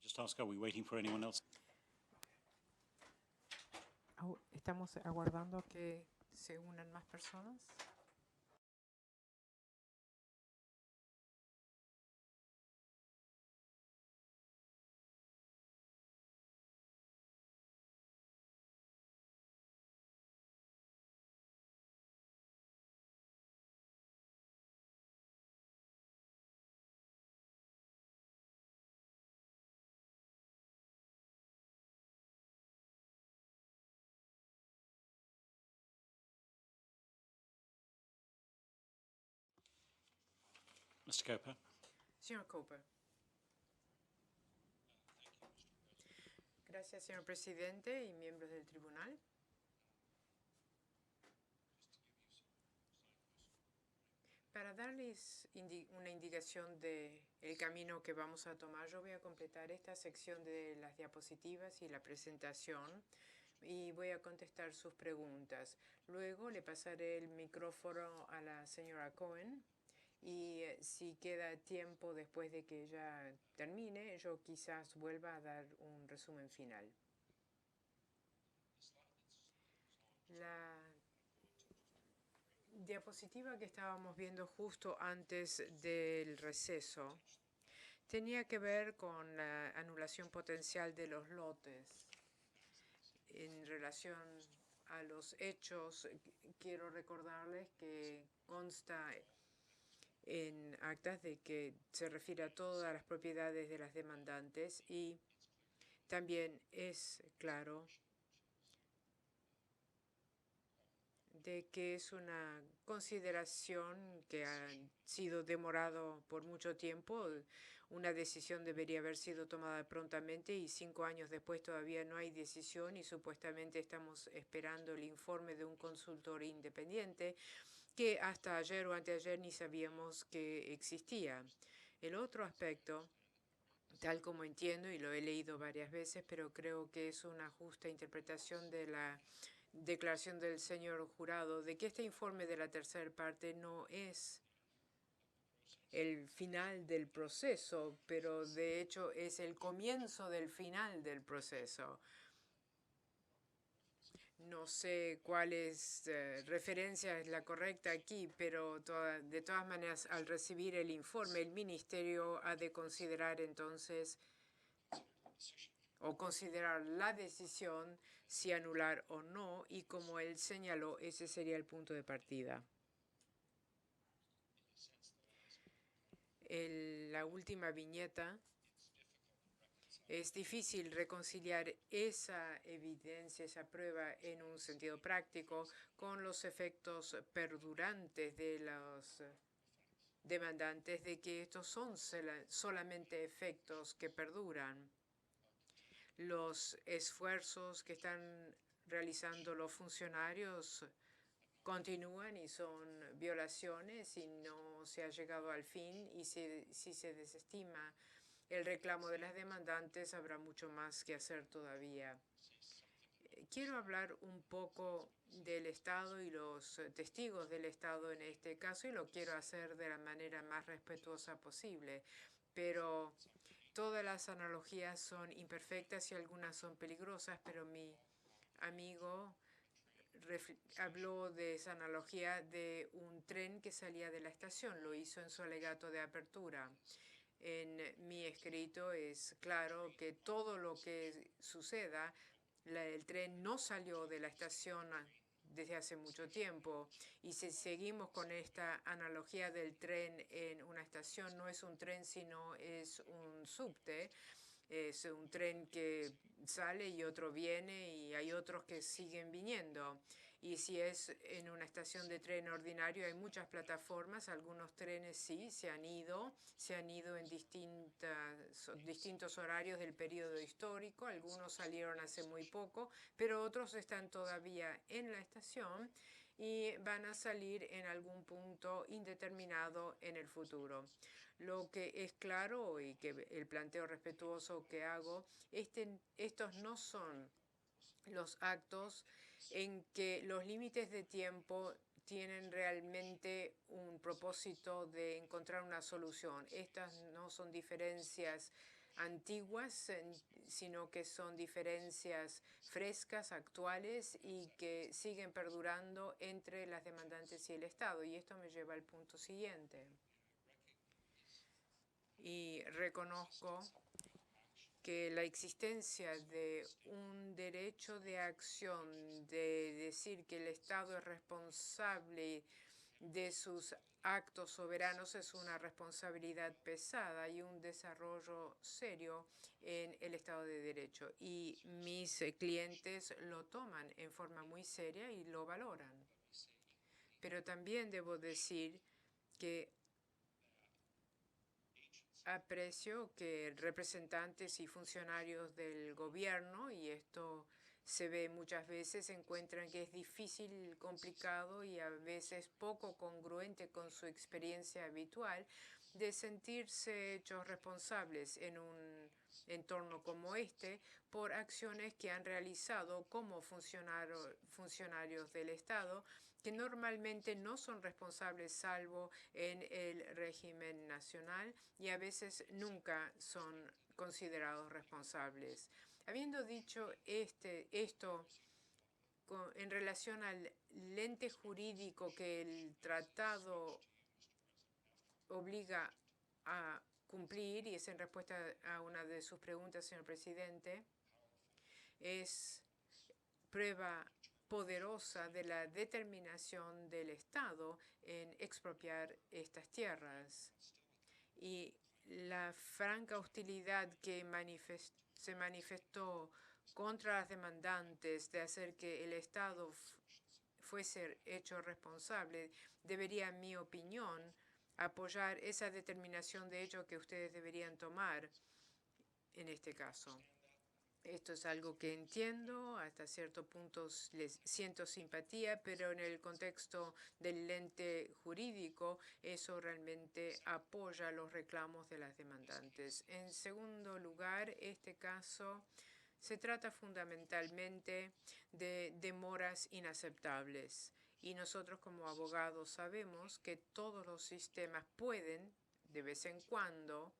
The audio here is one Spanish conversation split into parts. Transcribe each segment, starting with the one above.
Just ask, are we waiting for anyone else? Estamos aguardando que se unan más personas. Mr. Coper. Señor Cooper. Gracias, señor presidente y miembros del tribunal. Para darles una indicación del camino que vamos a tomar, yo voy a completar esta sección de las diapositivas y la presentación y voy a contestar sus preguntas. Luego le pasaré el micrófono a la señora Cohen y si queda tiempo después de que ella termine, yo quizás vuelva a dar un resumen final. La diapositiva que estábamos viendo justo antes del receso tenía que ver con la anulación potencial de los lotes. En relación a los hechos, quiero recordarles que consta en actas de que se refiere a todas las propiedades de las demandantes y también es claro de que es una consideración que ha sido demorado por mucho tiempo. Una decisión debería haber sido tomada prontamente y 5 años después todavía no hay decisión y supuestamente estamos esperando el informe de un consultor independiente que hasta ayer o anteayer ni sabíamos que existía. El otro aspecto, tal como entiendo y lo he leído varias veces, pero creo que es una justa interpretación de la declaración del señor jurado, de que este informe de la tercera parte no es el final del proceso, pero de hecho es el comienzo del final del proceso. No sé cuál referencia es la correcta aquí, pero de todas maneras, al recibir el informe, el ministerio ha de considerar entonces o considerar la decisión si anular o no, y como él señaló, ese sería el punto de partida. La última viñeta. Es difícil reconciliar esa evidencia, esa prueba en un sentido práctico con los efectos perdurantes de los demandantes de que estos son solamente efectos que perduran. Los esfuerzos que están realizando los funcionarios continúan y son violaciones y no se ha llegado al fin, y si se desestima el reclamo de las demandantes, habrá mucho más que hacer todavía. Quiero hablar un poco del Estado y los testigos del Estado en este caso, y lo quiero hacer de la manera más respetuosa posible. Pero todas las analogías son imperfectas y algunas son peligrosas, pero mi amigo habló de esa analogía de un tren que salía de la estación. Lo hizo en su alegato de apertura. En mi escrito es claro que todo lo que suceda, el tren no salió de la estación desde hace mucho tiempo. Y si seguimos con esta analogía del tren en una estación, no es un tren, sino es un subte. Es un tren que sale y otro viene y hay otros que siguen viniendo. Y si es en una estación de tren ordinario, hay muchas plataformas. Algunos trenes sí se han ido en distintos horarios del periodo histórico. Algunos salieron hace muy poco, pero otros están todavía en la estación y van a salir en algún punto indeterminado en el futuro. Lo que es claro y que el planteo respetuoso que hago, estos no son los actos en que los límites de tiempo tienen realmente un propósito de encontrar una solución. Estas no son diferencias antiguas, sino que son diferencias frescas, actuales y que siguen perdurando entre las demandantes y el Estado. Y esto me lleva al punto siguiente. Y reconozco que la existencia de un derecho de acción, de decir que el Estado es responsable de sus actos soberanos, es una responsabilidad pesada y un desarrollo serio en el Estado de Derecho. Y mis clientes lo toman en forma muy seria y lo valoran. Pero también debo decir que aprecio que representantes y funcionarios del gobierno, y esto se ve muchas veces, encuentran que es difícil, complicado y a veces poco congruente con su experiencia habitual de sentirse hechos responsables en un entorno como este por acciones que han realizado como funcionarios del Estado, que normalmente no son responsables salvo en el régimen nacional y a veces nunca son considerados responsables. Habiendo dicho esto en relación al lente jurídico que el tratado obliga a cumplir, y es en respuesta a una de sus preguntas, señor presidente, es prueba poderosa de la determinación del Estado en expropiar estas tierras. Y la franca hostilidad que se manifestó contra las demandantes de hacer que el Estado fuese hecho responsable debería, en mi opinión, apoyar esa determinación de hecho que ustedes deberían tomar en este caso. Esto es algo que entiendo, hasta cierto punto les siento simpatía, pero en el contexto del lente jurídico, eso realmente apoya los reclamos de las demandantes. En segundo lugar, este caso se trata fundamentalmente de demoras inaceptables. Y nosotros como abogados sabemos que todos los sistemas pueden, de vez en cuando,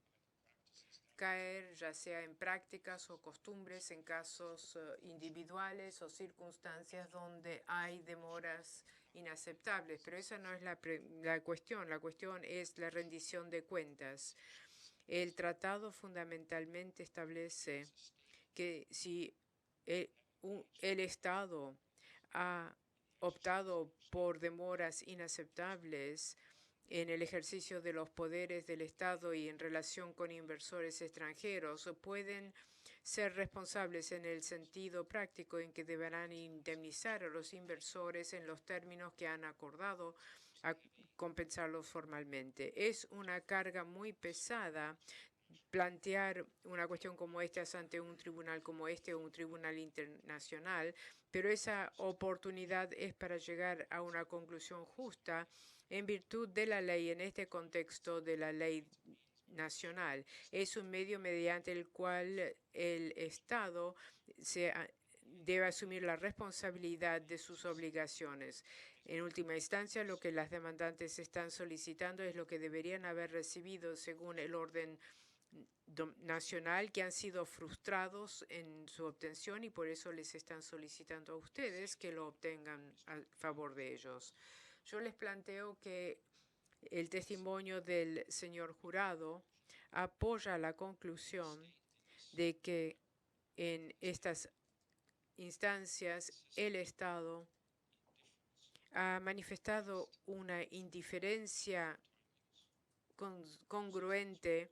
caer ya sea en prácticas o costumbres, en casos individuales o circunstancias donde hay demoras inaceptables. Pero esa no es la cuestión. La cuestión es la rendición de cuentas. El tratado fundamentalmente establece que si el Estado ha optado por demoras inaceptables en el ejercicio de los poderes del Estado y en relación con inversores extranjeros, pueden ser responsables en el sentido práctico en que deberán indemnizar a los inversores en los términos que han acordado a compensarlos formalmente. Es una carga muy pesada plantear una cuestión como esta ante un tribunal como este o un tribunal internacional, pero esa oportunidad es para llegar a una conclusión justa en virtud de la ley, en este contexto de la ley nacional. Es un medio mediante el cual el Estado debe asumir la responsabilidad de sus obligaciones. En última instancia, lo que las demandantes están solicitando es lo que deberían haber recibido según el orden nacional, que han sido frustrados en su obtención y por eso les están solicitando a ustedes que lo obtengan a favor de ellos. Yo les planteo que el testimonio del señor jurado apoya la conclusión de que en estas instancias el Estado ha manifestado una indiferencia congruente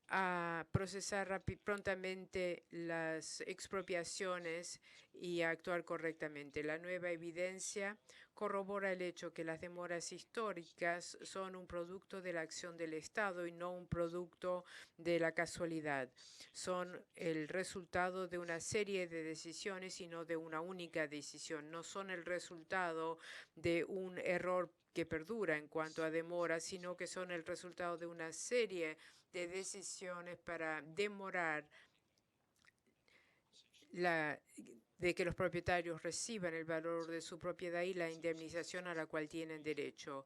a procesar prontamente las expropiaciones y a actuar correctamente. La nueva evidencia corrobora el hecho que las demoras históricas son un producto de la acción del Estado y no un producto de la casualidad. Son el resultado de una serie de decisiones y no de una única decisión. No son el resultado de un error que perdura en cuanto a demora, sino que son el resultado de una serie de decisiones para demorar de que los propietarios reciban el valor de su propiedad y la indemnización a la cual tienen derecho.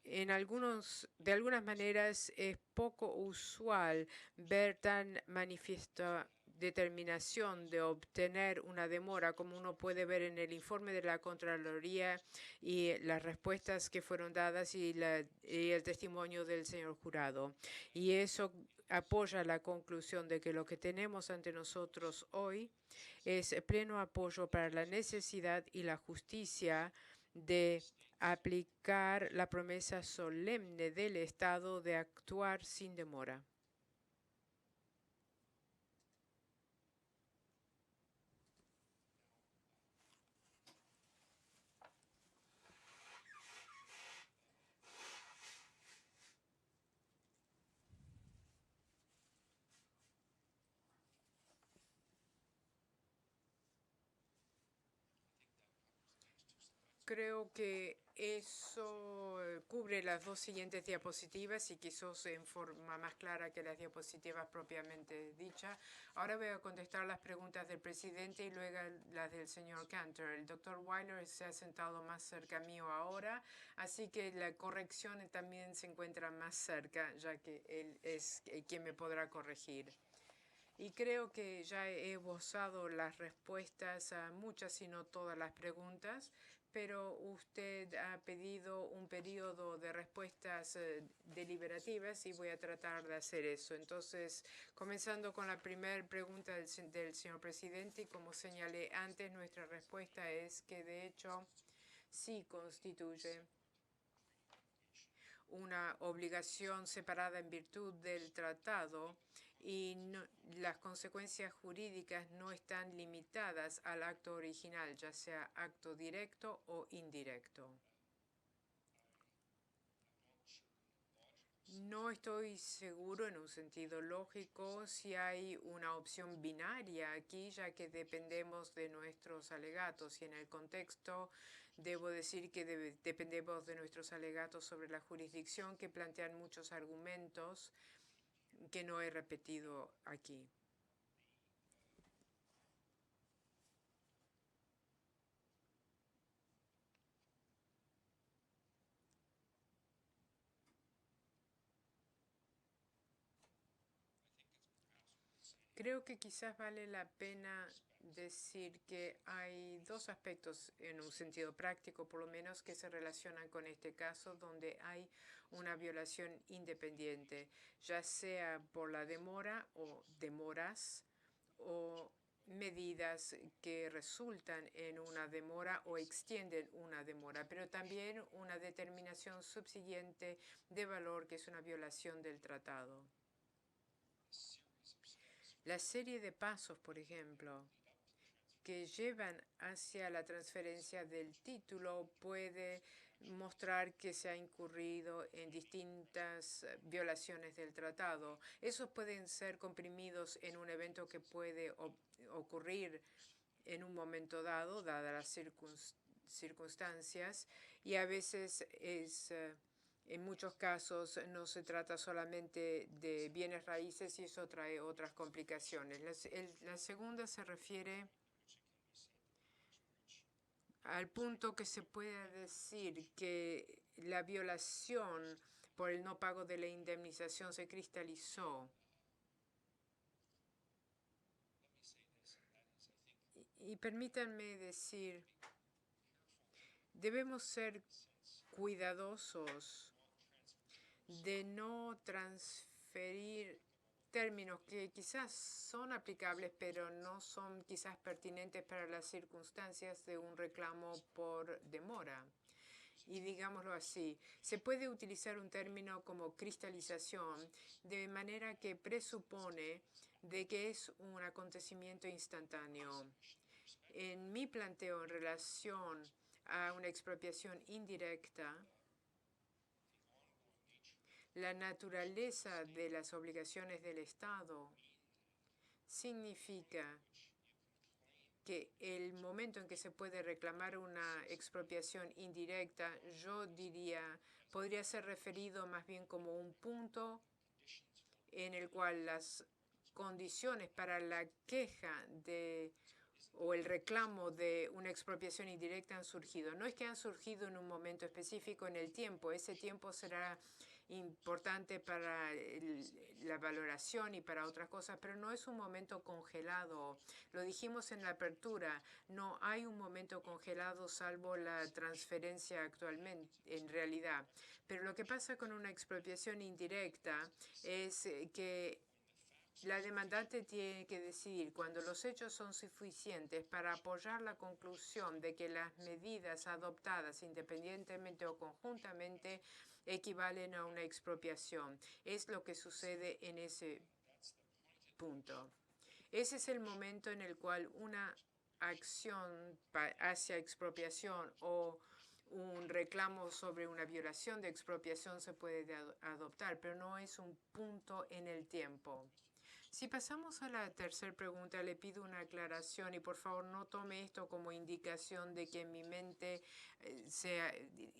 de algunas maneras es poco usual ver tan manifiesta determinación de obtener una demora, como uno puede ver en el informe de la Contraloría y las respuestas que fueron dadas y el testimonio del señor jurado. Y eso apoya la conclusión de que lo que tenemos ante nosotros hoy es pleno apoyo para la necesidad y la justicia de aplicar la promesa solemne del Estado de actuar sin demora. Creo que eso cubre las dos siguientes diapositivas y quizás en forma más clara que las diapositivas propiamente dichas. Ahora voy a contestar las preguntas del presidente y luego las del señor Cantor. El doctor Weiler se ha sentado más cerca mío ahora, así que la corrección también se encuentra más cerca, ya que él es quien me podrá corregir. Y creo que ya he esbozado las respuestas a muchas, si no todas las preguntas, pero usted ha pedido un periodo de respuestas deliberativas y voy a tratar de hacer eso. Entonces, comenzando con la primera pregunta del señor presidente, y como señalé antes, nuestra respuesta es que de hecho sí constituye una obligación separada en virtud del tratado y las consecuencias jurídicas no están limitadas al acto original, ya sea acto directo o indirecto. No estoy seguro en un sentido lógico si hay una opción binaria aquí, ya que dependemos de nuestros alegatos y en el contexto debo decir que dependemos de nuestros alegatos sobre la jurisdicción que plantean muchos argumentos que no he repetido aquí. Creo que quizás vale la pena decir que hay dos aspectos en un sentido práctico, por lo menos, que se relacionan con este caso, donde hay una violación independiente, ya sea por la demora o demoras o medidas que resultan en una demora o extienden una demora, pero también una determinación subsiguiente de valor que es una violación del tratado. La serie de pasos, por ejemplo, que llevan hacia la transferencia del título puede mostrar que se ha incurrido en distintas violaciones del tratado. Esos pueden ser comprimidos en un evento que puede ocurrir en un momento dado, dadas las circunstancias, y a veces en muchos casos no se trata solamente de bienes raíces y eso trae otras complicaciones. La segunda se refiere al punto que se pueda decir que la violación por el no pago de la indemnización se cristalizó. Y permítanme decir, debemos ser cuidadosos de no transferir términos que quizás son aplicables, pero no son quizás pertinentes para las circunstancias de un reclamo por demora. Y digámoslo así, se puede utilizar un término como cristalización de manera que presupone de que es un acontecimiento instantáneo. En mi planteo en relación a una expropiación indirecta, la naturaleza de las obligaciones del Estado significa que el momento en que se puede reclamar una expropiación indirecta, yo diría, podría ser referido más bien como un punto en el cual las condiciones para la queja de o el reclamo de una expropiación indirecta han surgido. No es que han surgido en un momento específico en el tiempo, ese tiempo será importante para la valoración y para otras cosas, pero no es un momento congelado. Lo dijimos en la apertura, no hay un momento congelado salvo la transferencia actualmente, en realidad. Pero lo que pasa con una expropiación indirecta es que la demandante tiene que decidir cuando los hechos son suficientes para apoyar la conclusión de que las medidas adoptadas independientemente o conjuntamente equivalen a una expropiación. Es lo que sucede en ese punto. Ese es el momento en el cual una acción hacia expropiación o un reclamo sobre una violación de expropiación se puede adoptar, pero no es un punto en el tiempo. Si pasamos a la tercera pregunta, le pido una aclaración y por favor no tome esto como indicación de que en mi mente sea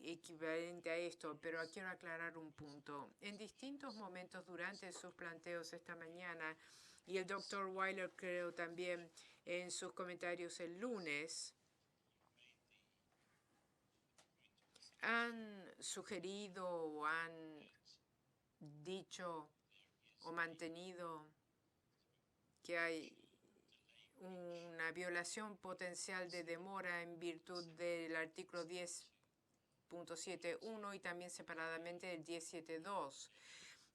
equivalente a esto, pero quiero aclarar un punto. En distintos momentos durante sus planteos esta mañana, y el doctor Weiler creo también en sus comentarios el lunes, han sugerido o han dicho o mantenido que hay una violación potencial de demora en virtud del artículo 10.7.1 y también separadamente el 10.7.2.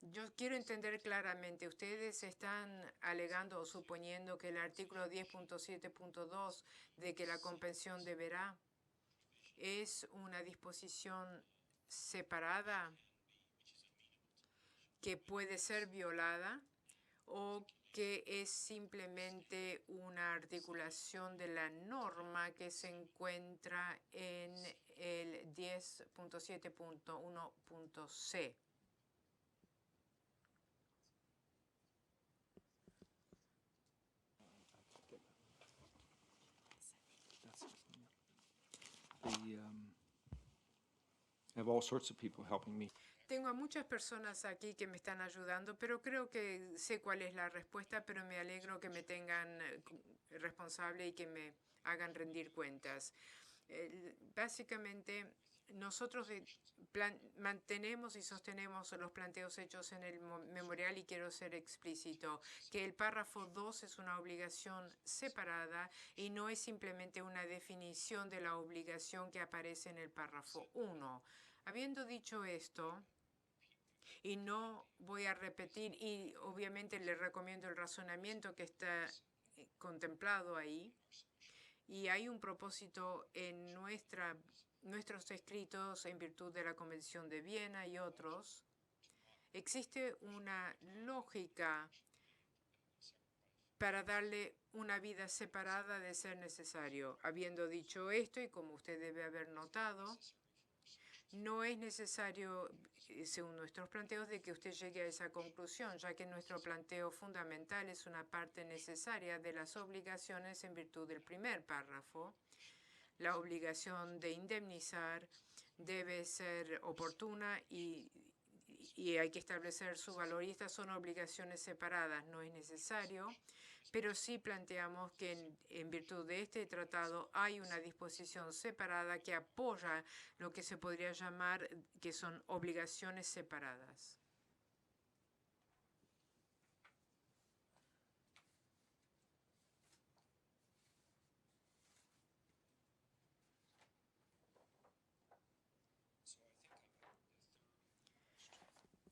Yo quiero entender claramente, ¿ustedes están alegando o suponiendo que el artículo 10.7.2 de que la convención deberá es una disposición separada que puede ser violada o que es simplemente una articulación de la norma que se encuentra en el 10.7.1.c? I have all sorts of people helping me. Tengo a muchas personas aquí que me están ayudando, pero creo que sé cuál es la respuesta, pero me alegro que me tengan responsable y que me hagan rendir cuentas. Básicamente, nosotros mantenemos y sostenemos los planteos hechos en el memorial y quiero ser explícito, que el párrafo 2 es una obligación separada y no es simplemente una definición de la obligación que aparece en el párrafo 1. Habiendo dicho esto, y no voy a repetir, y obviamente le recomiendo el razonamiento que está contemplado ahí, y hay un propósito en nuestros escritos en virtud de la Convención de Viena y otros. Existe una lógica para darle una vida separada de ser necesario. Habiendo dicho esto, y como usted debe haber notado, no es necesario, según nuestros planteos, de que usted llegue a esa conclusión, ya que nuestro planteo fundamental es una parte necesaria de las obligaciones en virtud del primer párrafo. La obligación de indemnizar debe ser oportuna y hay que establecer su valor. Y estas son obligaciones separadas, no es necesario, pero sí planteamos que en virtud de este tratado hay una disposición separada que apoya lo que se podría llamar que son obligaciones separadas.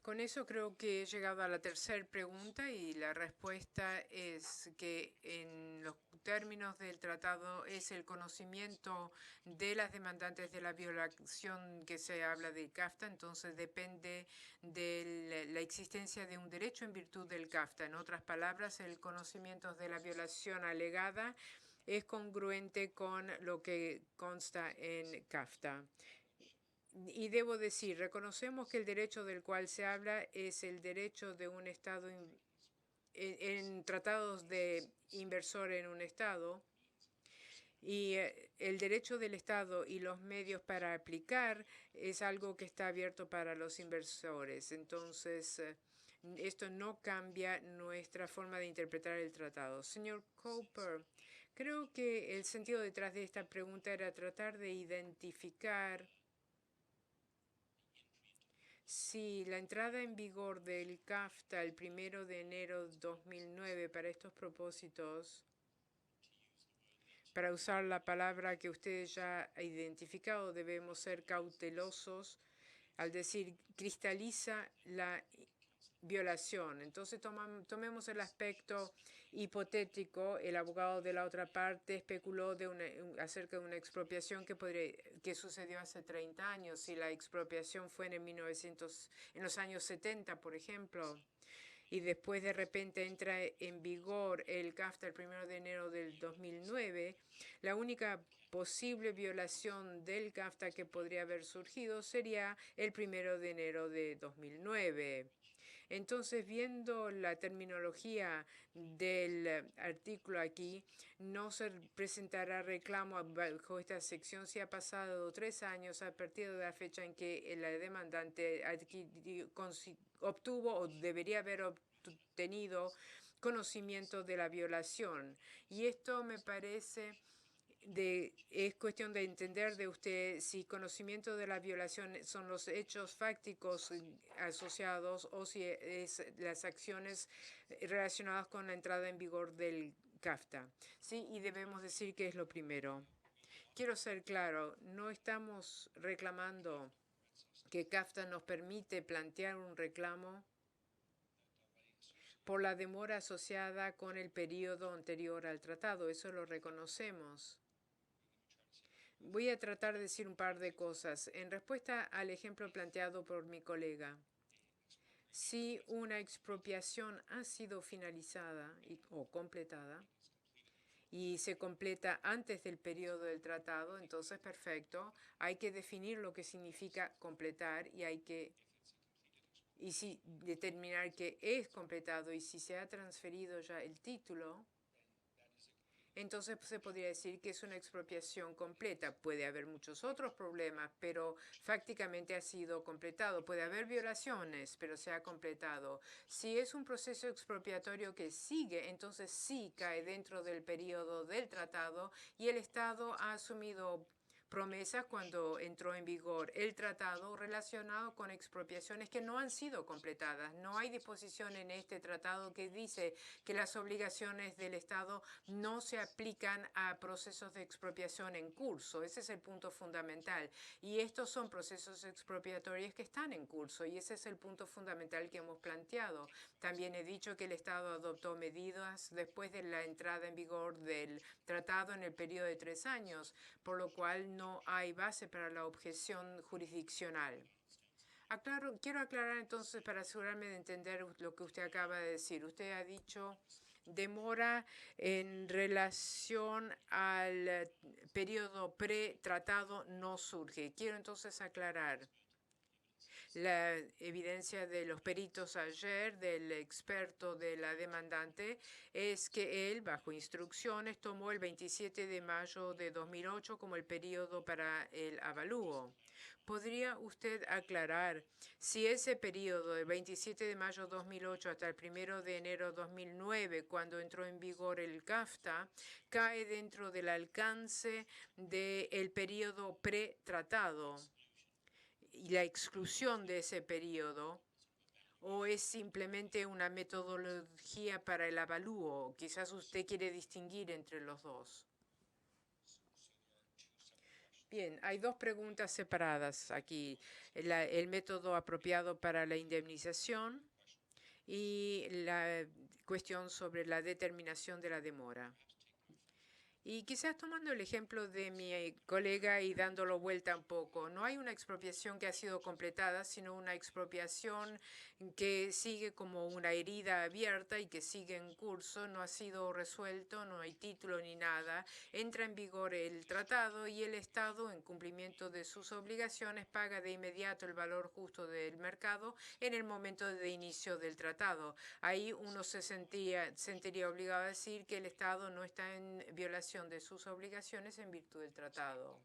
Con eso creo que he llegado a la tercera pregunta y la respuesta es que en los términos del tratado es el conocimiento de las demandantes de la violación que se habla del CAFTA, entonces depende de la existencia de un derecho en virtud del CAFTA. En otras palabras, el conocimiento de la violación alegada es congruente con lo que consta en CAFTA. Y debo decir, reconocemos que el derecho del cual se habla es el derecho de un Estado en tratados de inversor en un Estado, y el derecho del Estado y los medios para aplicar es algo que está abierto para los inversores. Entonces, Esto no cambia nuestra forma de interpretar el tratado. Señor Cooper, creo que el sentido detrás de esta pregunta era tratar de identificar si la entrada en vigor del CAFTA el 1 de enero de 2009 para estos propósitos, para usar la palabra que usted ya ha identificado, debemos ser cautelosos al decir cristaliza la violación. Entonces tomemos el aspecto hipotético. El abogado de la otra parte especuló acerca de una expropiación que sucedió hace 30 años. Si la expropiación fue en los años 70, por ejemplo, y después de repente entra en vigor el CAFTA el 1 de enero del 2009, la única posible violación del CAFTA que podría haber surgido sería el 1 de enero de 2009. Entonces, viendo la terminología del artículo aquí, no se presentará reclamo bajo esta sección si ha pasado 3 años a partir de la fecha en que la demandante obtuvo o debería haber obtenido conocimiento de la violación. Y esto me parece es cuestión de entender de usted si conocimiento de la violación son los hechos fácticos asociados o si es las acciones relacionadas con la entrada en vigor del CAFTA. Sí, y debemos decir que es lo primero. Quiero ser claro, no estamos reclamando que CAFTA nos permite plantear un reclamo por la demora asociada con el periodo anterior al tratado. Eso lo reconocemos. Voy a tratar de decir un par de cosas. En respuesta al ejemplo planteado por mi colega, si una expropiación ha sido finalizada o completada y se completa antes del periodo del tratado, entonces perfecto, hay que definir lo que significa completar y si determinar que es completado y si se ha transferido ya el título, entonces se podría decir que es una expropiación completa. Puede haber muchos otros problemas, pero fácticamente ha sido completado. Puede haber violaciones, pero se ha completado. Si es un proceso expropiatorio que sigue, entonces sí cae dentro del periodo del tratado y el Estado ha asumido promesas cuando entró en vigor el tratado relacionado con expropiaciones que no han sido completadas. No hay disposición en este tratado que dice que las obligaciones del Estado no se aplican a procesos de expropiación en curso. Ese es el punto fundamental. Y estos son procesos expropiatorios que están en curso y ese es el punto fundamental que hemos planteado. También he dicho que el Estado adoptó medidas después de la entrada en vigor del tratado en el periodo de 3 años, por lo cual no hay base para la objeción jurisdiccional. Quiero aclarar entonces para asegurarme de entender lo que usted acaba de decir. Usted ha dicho demora en relación al periodo pre-tratado no surge. Quiero entonces aclarar. La evidencia de los peritos ayer, del experto de la demandante, es que él, bajo instrucciones, tomó el 27 de mayo de 2008 como el periodo para el avalúo. ¿Podría usted aclarar si ese periodo del 27 de mayo de 2008 hasta el 1 de enero de 2009, cuando entró en vigor el CAFTA, cae dentro del alcance del periodo pretratado y la exclusión de ese periodo, o es simplemente una metodología para el avalúo? Quizás usted quiere distinguir entre los dos. Bien, hay dos preguntas separadas aquí. El método apropiado para la indemnización y la cuestión sobre la determinación de la demora. Y quizás tomando el ejemplo de mi colega y dándolo vuelta un poco, no hay una expropiación que ha sido completada, sino una expropiación que sigue como una herida abierta y que sigue en curso, no ha sido resuelto, no hay título ni nada. Entra en vigor el tratado y el Estado, en cumplimiento de sus obligaciones, paga de inmediato el valor justo del mercado en el momento de inicio del tratado. Ahí uno se sentiría obligado a decir que el Estado no está en violación de sus obligaciones en virtud del tratado.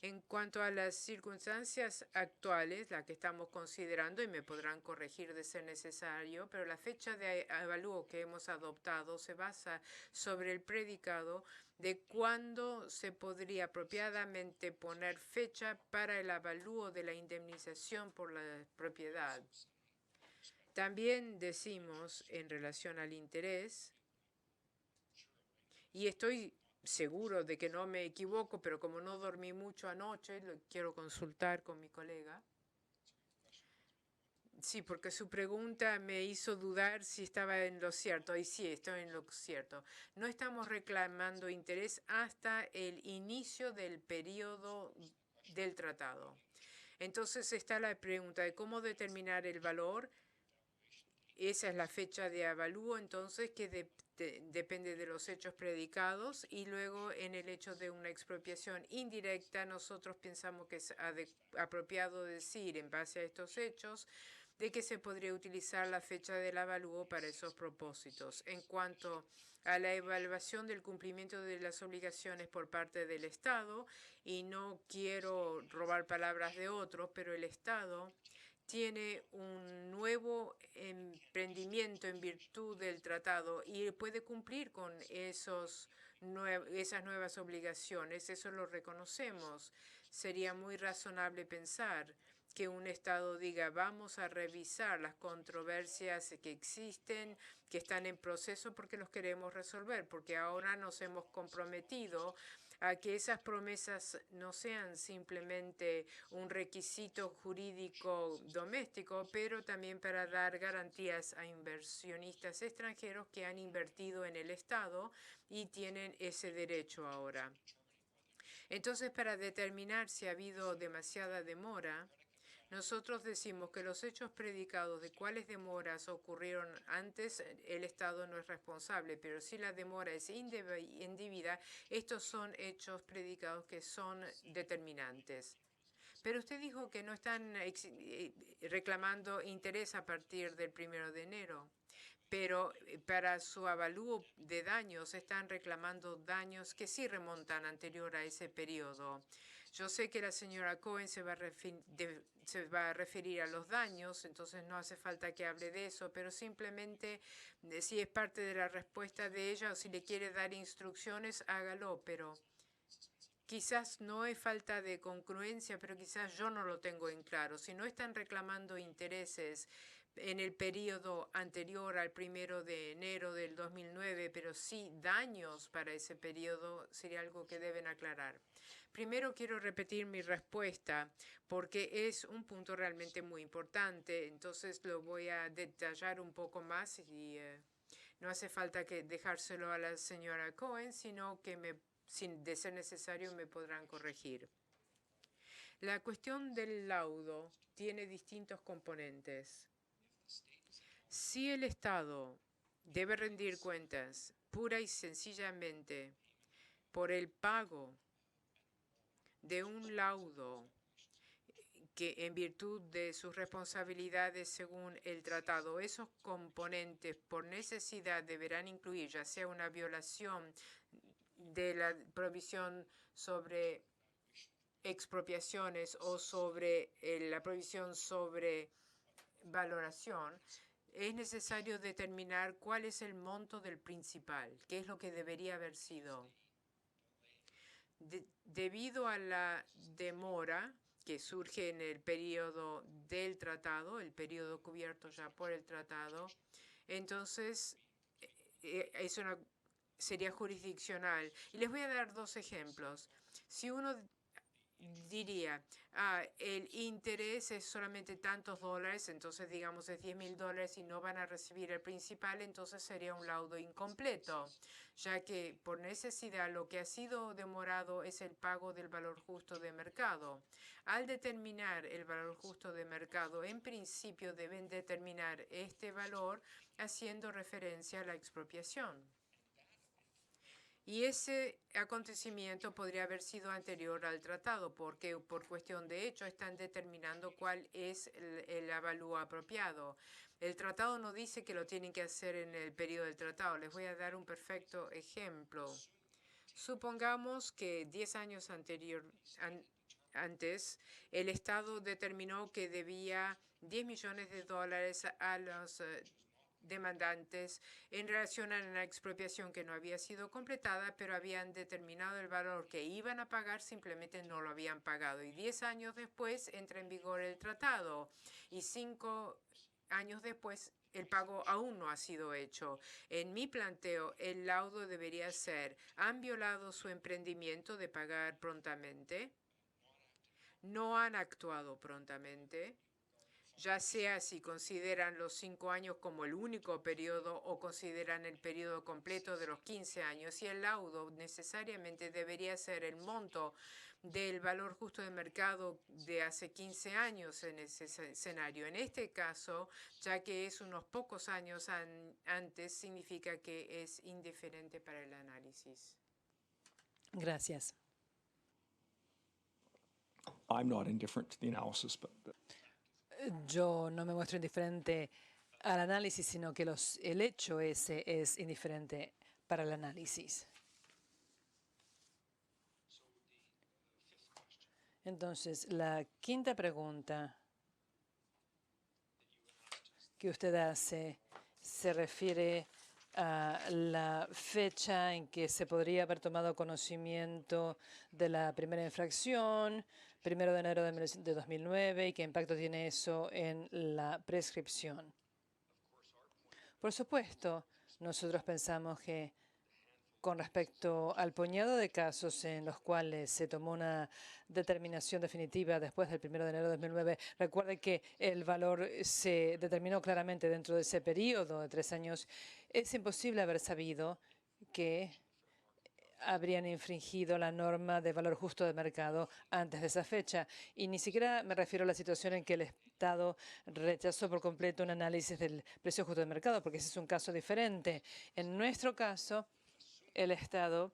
En cuanto a las circunstancias actuales, la que estamos considerando, y me podrán corregir de ser necesario, pero la fecha de avalúo que hemos adoptado se basa sobre el predicado de cuándo se podría apropiadamente poner fecha para el avalúo de la indemnización por la propiedad. También decimos en relación al interés, y estoy seguro de que no me equivoco, pero como no dormí mucho anoche, lo quiero consultar con mi colega. Sí, porque su pregunta me hizo dudar si estaba en lo cierto, y sí, estoy en lo cierto. No estamos reclamando interés hasta el inicio del periodo del tratado. Entonces está la pregunta de cómo determinar el valor. Esa es la fecha de avalúo, entonces, que depende de los hechos predicados, y luego en el hecho de una expropiación indirecta, nosotros pensamos que es apropiado decir, en base a estos hechos, de que se podría utilizar la fecha del avalúo para esos propósitos. En cuanto a la evaluación del cumplimiento de las obligaciones por parte del Estado, y no quiero robar palabras de otros, pero el Estado tiene un nuevo emprendimiento en virtud del tratado y puede cumplir con esas nuevas obligaciones. Eso lo reconocemos. Sería muy razonable pensar que un Estado diga, vamos a revisar las controversias que existen, que están en proceso, porque los queremos resolver, porque ahora nos hemos comprometido a que esas promesas no sean simplemente un requisito jurídico doméstico, pero también para dar garantías a inversionistas extranjeros que han invertido en el Estado y tienen ese derecho ahora. Entonces, para determinar si ha habido demasiada demora, nosotros decimos que los hechos predicados de cuáles demoras ocurrieron antes, el Estado no es responsable, pero si la demora es indebida, estos son hechos predicados que son determinantes. Pero usted dijo que no están reclamando interés a partir del 1 de enero. Pero para su avalúo de daños están reclamando daños que sí remontan anterior a ese periodo. Yo sé que la señora Cohen se va a referir a los daños, entonces no hace falta que hable de eso, pero simplemente si es parte de la respuesta de ella o si le quiere dar instrucciones, hágalo, pero quizás no es falta de congruencia, pero quizás yo no lo tengo en claro. Si no están reclamando intereses en el periodo anterior al 1 de enero del 2009, pero sí daños para ese periodo, sería algo que deben aclarar. Primero quiero repetir mi respuesta porque es un punto realmente muy importante, entonces lo voy a detallar un poco más y no hace falta que dejárselo a la señora Cohen, sino que sin de ser necesario me podrán corregir. La cuestión del laudo tiene distintos componentes. Si el Estado debe rendir cuentas pura y sencillamente por el pago de un laudo que en virtud de sus responsabilidades según el tratado, esos componentes por necesidad deberán incluir ya sea una violación de la provisión sobre expropiaciones o sobre la provisión sobre valoración, es necesario determinar cuál es el monto del principal, qué es lo que debería haber sido. Debido a la demora que surge en el periodo del tratado, el periodo cubierto ya por el tratado, entonces sería jurisdiccional. Y les voy a dar dos ejemplos. Si uno diría, el interés es solamente tantos dólares, entonces digamos es $10,000 y no van a recibir el principal, entonces sería un laudo incompleto, ya que por necesidad lo que ha sido demorado es el pago del valor justo de mercado. Al determinar el valor justo de mercado, en principio deben determinar este valor haciendo referencia a la expropiación. Y ese acontecimiento podría haber sido anterior al tratado, porque por cuestión de hecho están determinando cuál es el avalúo apropiado. El tratado no dice que lo tienen que hacer en el periodo del tratado. Les voy a dar un perfecto ejemplo. Supongamos que 10 años antes, el Estado determinó que debía $10 millones a los demandantes en relación a la expropiación que no había sido completada, pero habían determinado el valor que iban a pagar, simplemente no lo habían pagado. Y 10 años después entra en vigor el tratado y 5 años después el pago aún no ha sido hecho. En mi planteo, el laudo debería ser: han violado su emprendimiento de pagar prontamente, no han actuado prontamente, ya sea si consideran los 5 años como el único periodo o consideran el periodo completo de los 15 años. Y el laudo necesariamente debería ser el monto del valor justo de mercado de hace 15 años en ese escenario. En este caso, ya que es unos pocos años antes, significa que es indiferente para el análisis. Gracias. I'm not indifferent to the analysis, but Yo no me muestro indiferente al análisis, sino que el hecho ese es indiferente para el análisis. Entonces, la quinta pregunta que usted hace se refiere a la fecha en que se podría haber tomado conocimiento de la primera infracción, 1 de enero de 2009, y qué impacto tiene eso en la prescripción. Por supuesto, nosotros pensamos que con respecto al puñado de casos en los cuales se tomó una determinación definitiva después del 1 de enero de 2009, recuerde que el valor se determinó claramente dentro de ese periodo de 3 años. Es imposible haber sabido que habrían infringido la norma de valor justo de mercado antes de esa fecha. Y ni siquiera me refiero a la situación en que el Estado rechazó por completo un análisis del precio justo de mercado, porque ese es un caso diferente. En nuestro caso, el Estado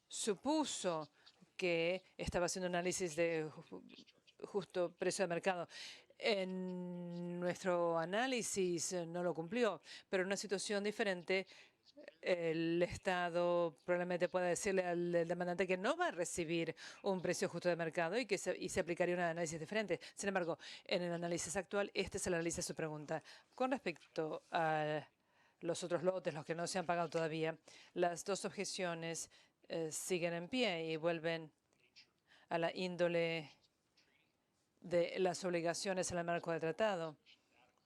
supuso que estaba haciendo un análisis de justo precio de mercado. En nuestro análisis no lo cumplió, pero en una situación diferente, el Estado probablemente pueda decirle al demandante que no va a recibir un precio justo de mercado y se aplicaría un análisis diferente. Sin embargo, en el análisis actual, este es el análisis de su pregunta. Con respecto a los otros lotes, los que no se han pagado todavía, las dos objeciones siguen en pie y vuelven a la índole de las obligaciones en el marco del tratado.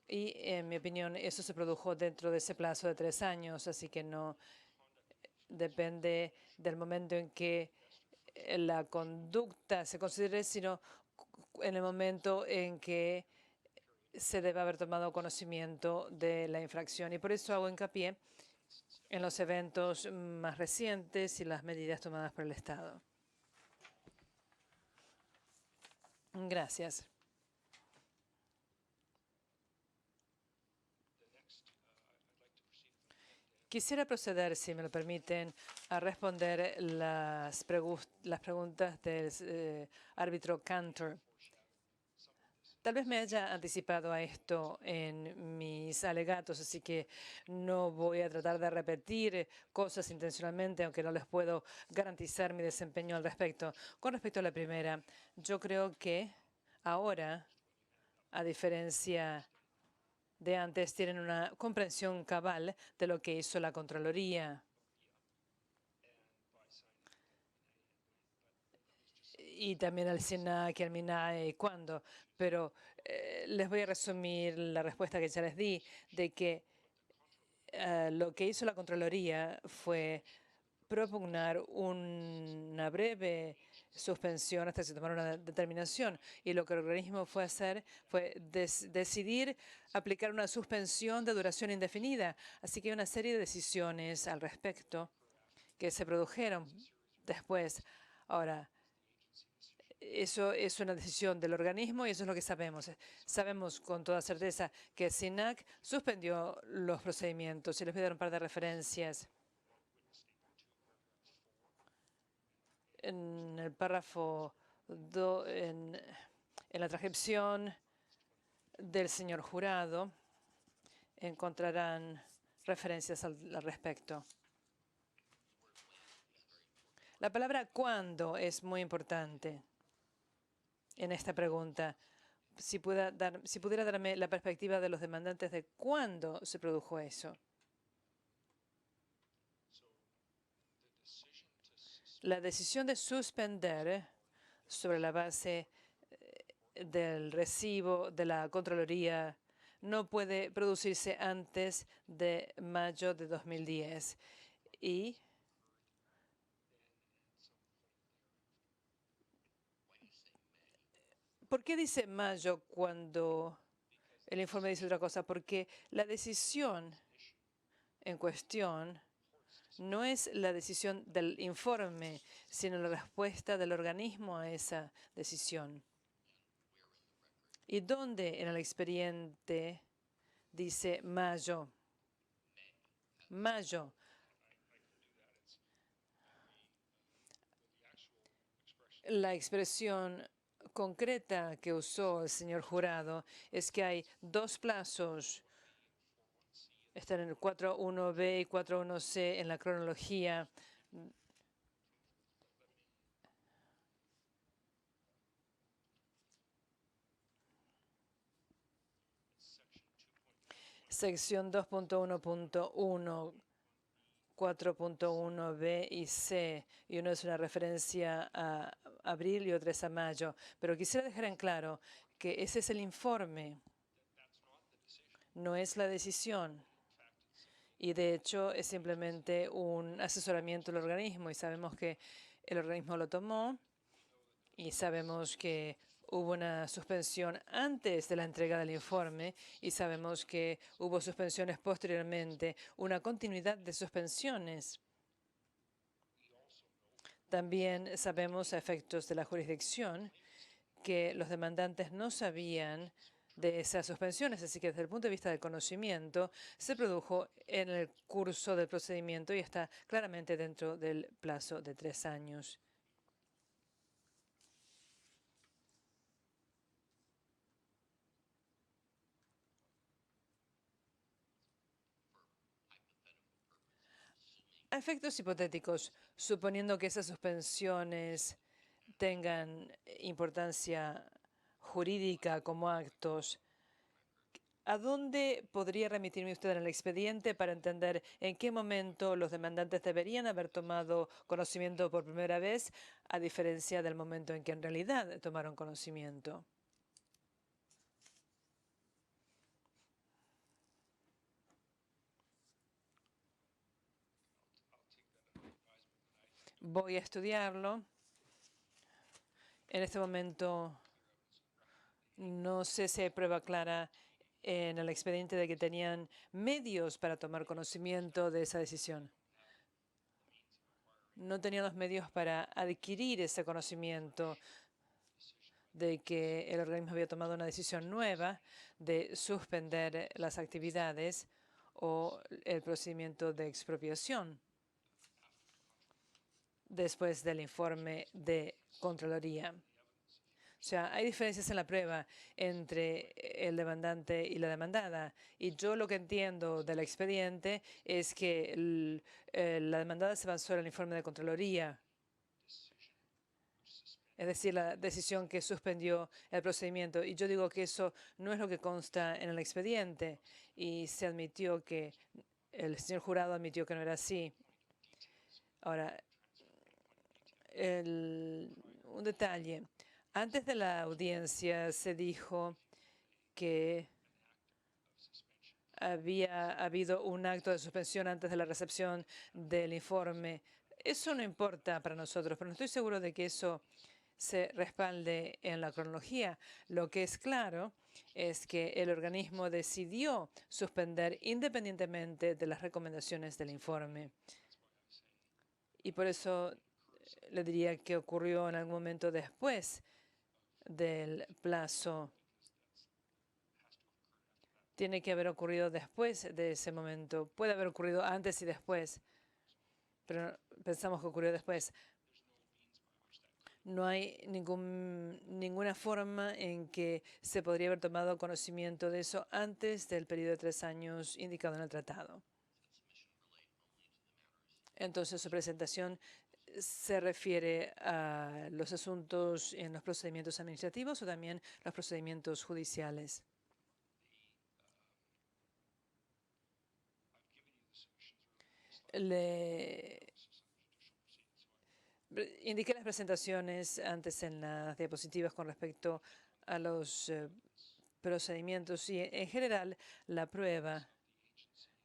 Y, en mi opinión, eso se produjo dentro de ese plazo de 3 años, así que no depende del momento en que la conducta se considere, sino en el momento en que se debe haber tomado conocimiento de la infracción. Y por eso hago hincapié en los eventos más recientes y las medidas tomadas por el Estado. Gracias. Quisiera proceder, si me lo permiten, a responder las preguntas del árbitro Cantor. Tal vez me haya anticipado a esto en mis alegatos, así que no voy a tratar de repetir cosas intencionalmente, aunque no les puedo garantizar mi desempeño al respecto. Con respecto a la primera, yo creo que ahora, a diferencia de antes, tienen una comprensión cabal de lo que hizo la Contraloría. Y también al SINAC y al MINAE cuando. Pero les voy a resumir la respuesta que ya les di, de que lo que hizo la Contraloría fue propugnar una breve suspensión hasta que se tomara una determinación. Y lo que el organismo fue hacer fue decidir aplicar una suspensión de duración indefinida. Así que hay una serie de decisiones al respecto que se produjeron después. Ahora, eso es una decisión del organismo y eso es lo que sabemos. Sabemos con toda certeza que SINAC suspendió los procedimientos. Y les voy a dar un par de referencias. En el párrafo en la transcripción del señor jurado encontrarán referencias al respecto. La palabra cuándo es muy importante. en esta pregunta. Si pudiera darme la perspectiva de los demandantes de cuándo se produjo eso. La decisión de suspender sobre la base del recibo de la Contraloría no puede producirse antes de mayo de 2010. Y ¿por qué dice mayo cuando el informe dice otra cosa? Porque la decisión en cuestión no es la decisión del informe, sino la respuesta del organismo a esa decisión. ¿Y dónde en el expediente dice mayo? Mayo. La expresión concreta que usó el señor jurado es que hay dos plazos. Están en el 4.1b y 4.1c en la cronología. Sección 2.1.1, 4.1b y c. Y uno es una referencia a abril y otra es a mayo. Pero quisiera dejar en claro que ese es el informe, no es la decisión. Y de hecho es simplemente un asesoramiento del organismo y sabemos que el organismo lo tomó y sabemos que hubo una suspensión antes de la entrega del informe y sabemos que hubo suspensiones posteriormente, una continuidad de suspensiones. También sabemos a efectos de la jurisdicción que los demandantes no sabían de esas suspensiones, así que desde el punto de vista del conocimiento se produjo en el curso del procedimiento y está claramente dentro del plazo de 3 años. A efectos hipotéticos, suponiendo que esas suspensiones tengan importancia jurídica como actos, ¿a dónde podría remitirme usted en el expediente para entender en qué momento los demandantes deberían haber tomado conocimiento por primera vez, a diferencia del momento en que en realidad tomaron conocimiento? Voy a estudiarlo. En este momento no sé si hay prueba clara en el expediente de que tenían medios para tomar conocimiento de esa decisión. No tenían los medios para adquirir ese conocimiento de que el organismo había tomado una decisión nueva de suspender las actividades o el procedimiento de expropiación después del informe de Contraloría. O sea, hay diferencias en la prueba entre el demandante y la demandada. Y yo lo que entiendo del expediente es que la demandada se basó en el informe de Contraloría. Es decir, la decisión que suspendió el procedimiento. Y yo digo que eso no es lo que consta en el expediente. Y se admitió que, el señor jurado admitió que no era así. Ahora, un detalle. Antes de la audiencia se dijo que había habido un acto de suspensión antes de la recepción del informe. Eso no importa para nosotros, pero no estoy seguro de que eso se respalde en la cronología. Lo que es claro es que el organismo decidió suspender independientemente de las recomendaciones del informe. Y por eso le diría que ocurrió en algún momento después del plazo. Tiene que haber ocurrido después de ese momento. Puede haber ocurrido antes y después, pero pensamos que ocurrió después. No hay ninguna forma en que se podría haber tomado conocimiento de eso antes del periodo de 3 años indicado en el tratado. Entonces, su presentación ¿Se refiere a los asuntos en los procedimientos administrativos o también los procedimientos judiciales? Le indiqué las presentaciones antes en las diapositivas con respecto a los procedimientos y en general la prueba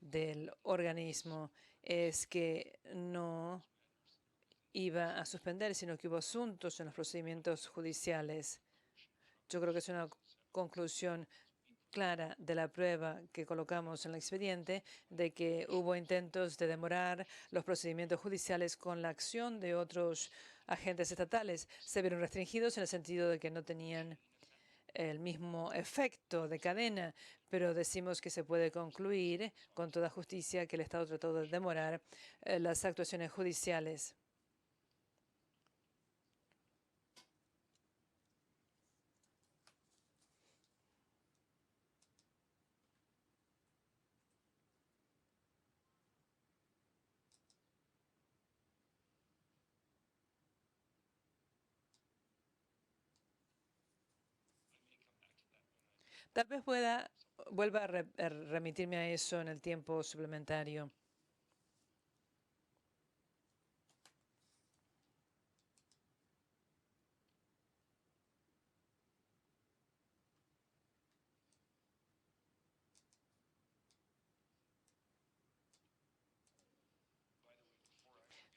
del organismo es que no iba a suspender, sino que hubo asuntos en los procedimientos judiciales. Yo creo que es una conclusión clara de la prueba que colocamos en el expediente de que hubo intentos de demorar los procedimientos judiciales con la acción de otros agentes estatales. Se vieron restringidos en el sentido de que no tenían el mismo efecto de cadena, pero decimos que se puede concluir con toda justicia que el Estado trató de demorar las actuaciones judiciales. Tal vez vuelva a remitirme a eso en el tiempo suplementario.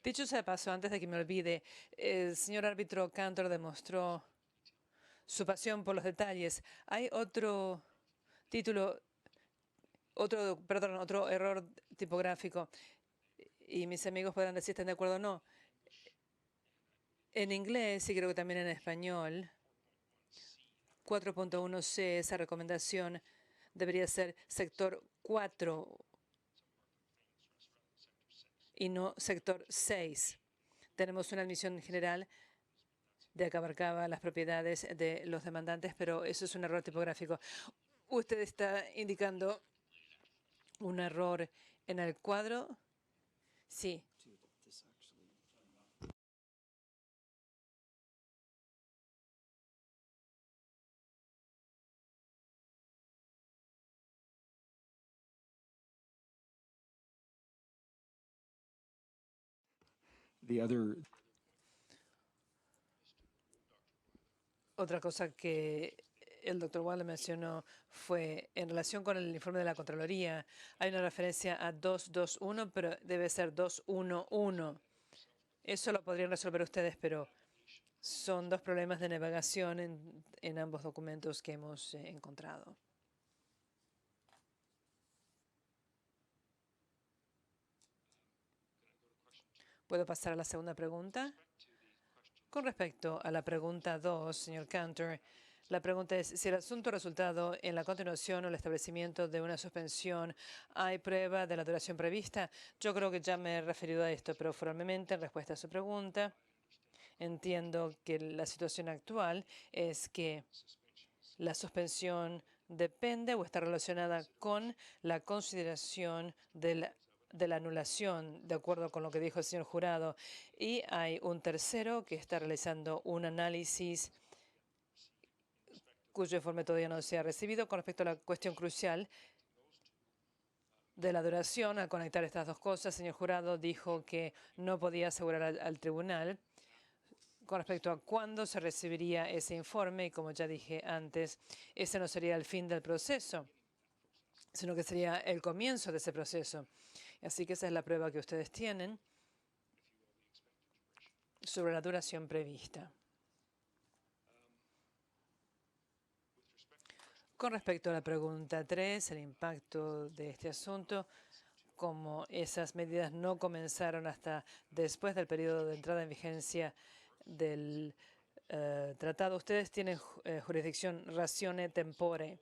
Dicho sea de paso, antes de que me olvide, el señor árbitro Cantor demostró su pasión por los detalles. Hay otro título, otro error tipográfico. Y mis amigos podrán decir si están de acuerdo o no. En inglés y creo que también en español, 4.1c, esa recomendación debería ser sector 4 y no sector 6. Tenemos una admisión general de que abarcaba las propiedades de los demandantes, pero eso es un error tipográfico. Usted está indicando un error en el cuadro. Sí. The other, Otra cosa que el doctor Waller mencionó fue en relación con el informe de la Contraloría. Hay una referencia a 221, pero debe ser 211. Eso lo podrían resolver ustedes, pero son dos problemas de navegación en ambos documentos que hemos encontrado. ¿Puedo pasar a la segunda pregunta? Con respecto a la pregunta 2, señor Cantor, la pregunta es si el asunto ha resultado en la continuación o el establecimiento de una suspensión. ¿Hay prueba de la duración prevista? Yo creo que ya me he referido a esto, pero formalmente en respuesta a su pregunta, entiendo que la situación actual es que la suspensión depende o está relacionada con la consideración de la anulación, de acuerdo con lo que dijo el señor jurado. Y hay un tercero que está realizando un análisis cuyo informe todavía no se ha recibido. Con respecto a la cuestión crucial de la duración, al conectar estas dos cosas, el señor jurado dijo que no podía asegurar al tribunal con respecto a cuándo se recibiría ese informe. Y como ya dije antes, ese no sería el fin del proceso, sino que sería el comienzo de ese proceso. Así que esa es la prueba que ustedes tienen sobre la duración prevista. Con respecto a la pregunta 3, el impacto de este asunto, como esas medidas no comenzaron hasta después del periodo de entrada en vigencia del tratado, ustedes tienen jurisdicción ratione tempore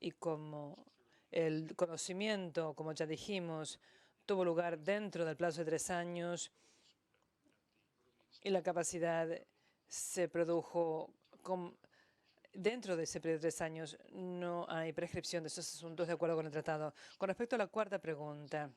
y como el conocimiento, como ya dijimos, tuvo lugar dentro del plazo de 3 años y la capacidad se produjo dentro de ese periodo de 3 años, no hay prescripción de esos asuntos de acuerdo con el tratado. Con respecto a la cuarta pregunta,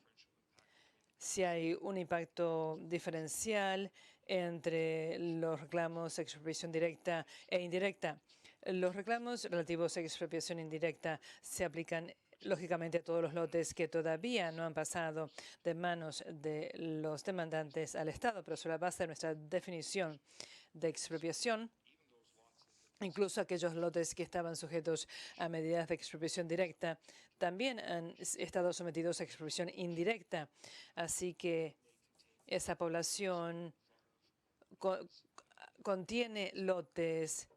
si hay un impacto diferencial entre los reclamos de expropiación directa e indirecta. Los reclamos relativos a expropiación indirecta se aplican lógicamente a todos los lotes que todavía no han pasado de manos de los demandantes al Estado, pero sobre la base de nuestra definición de expropiación, incluso aquellos lotes que estaban sujetos a medidas de expropiación directa también han estado sometidos a expropiación indirecta. Así que esa población contiene lotes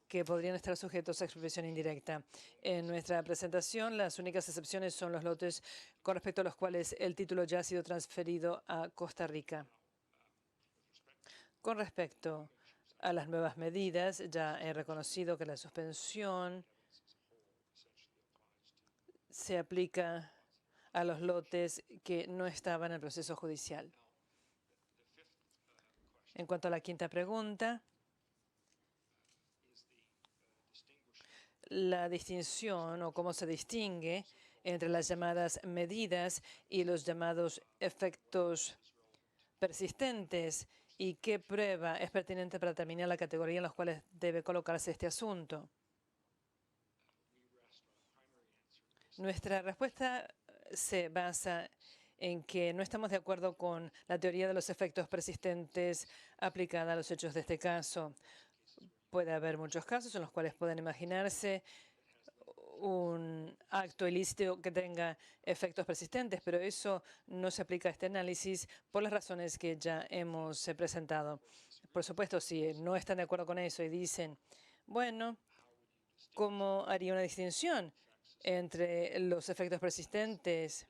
que podrían estar sujetos a expropiación indirecta. En nuestra presentación, las únicas excepciones son los lotes con respecto a los cuales el título ya ha sido transferido a Costa Rica. Con respecto a las nuevas medidas, ya he reconocido que la suspensión se aplica a los lotes que no estaban en el proceso judicial. En cuanto a la quinta pregunta, la distinción o cómo se distingue entre las llamadas medidas y los llamados efectos persistentes y qué prueba es pertinente para determinar la categoría en la cual debe colocarse este asunto. Nuestra respuesta se basa en que no estamos de acuerdo con la teoría de los efectos persistentes aplicada a los hechos de este caso. Puede haber muchos casos en los cuales pueden imaginarse un acto ilícito que tenga efectos persistentes, pero eso no se aplica a este análisis por las razones que ya hemos presentado. Por supuesto, si no están de acuerdo con eso y dicen, bueno, ¿cómo haría una distinción entre los efectos persistentes?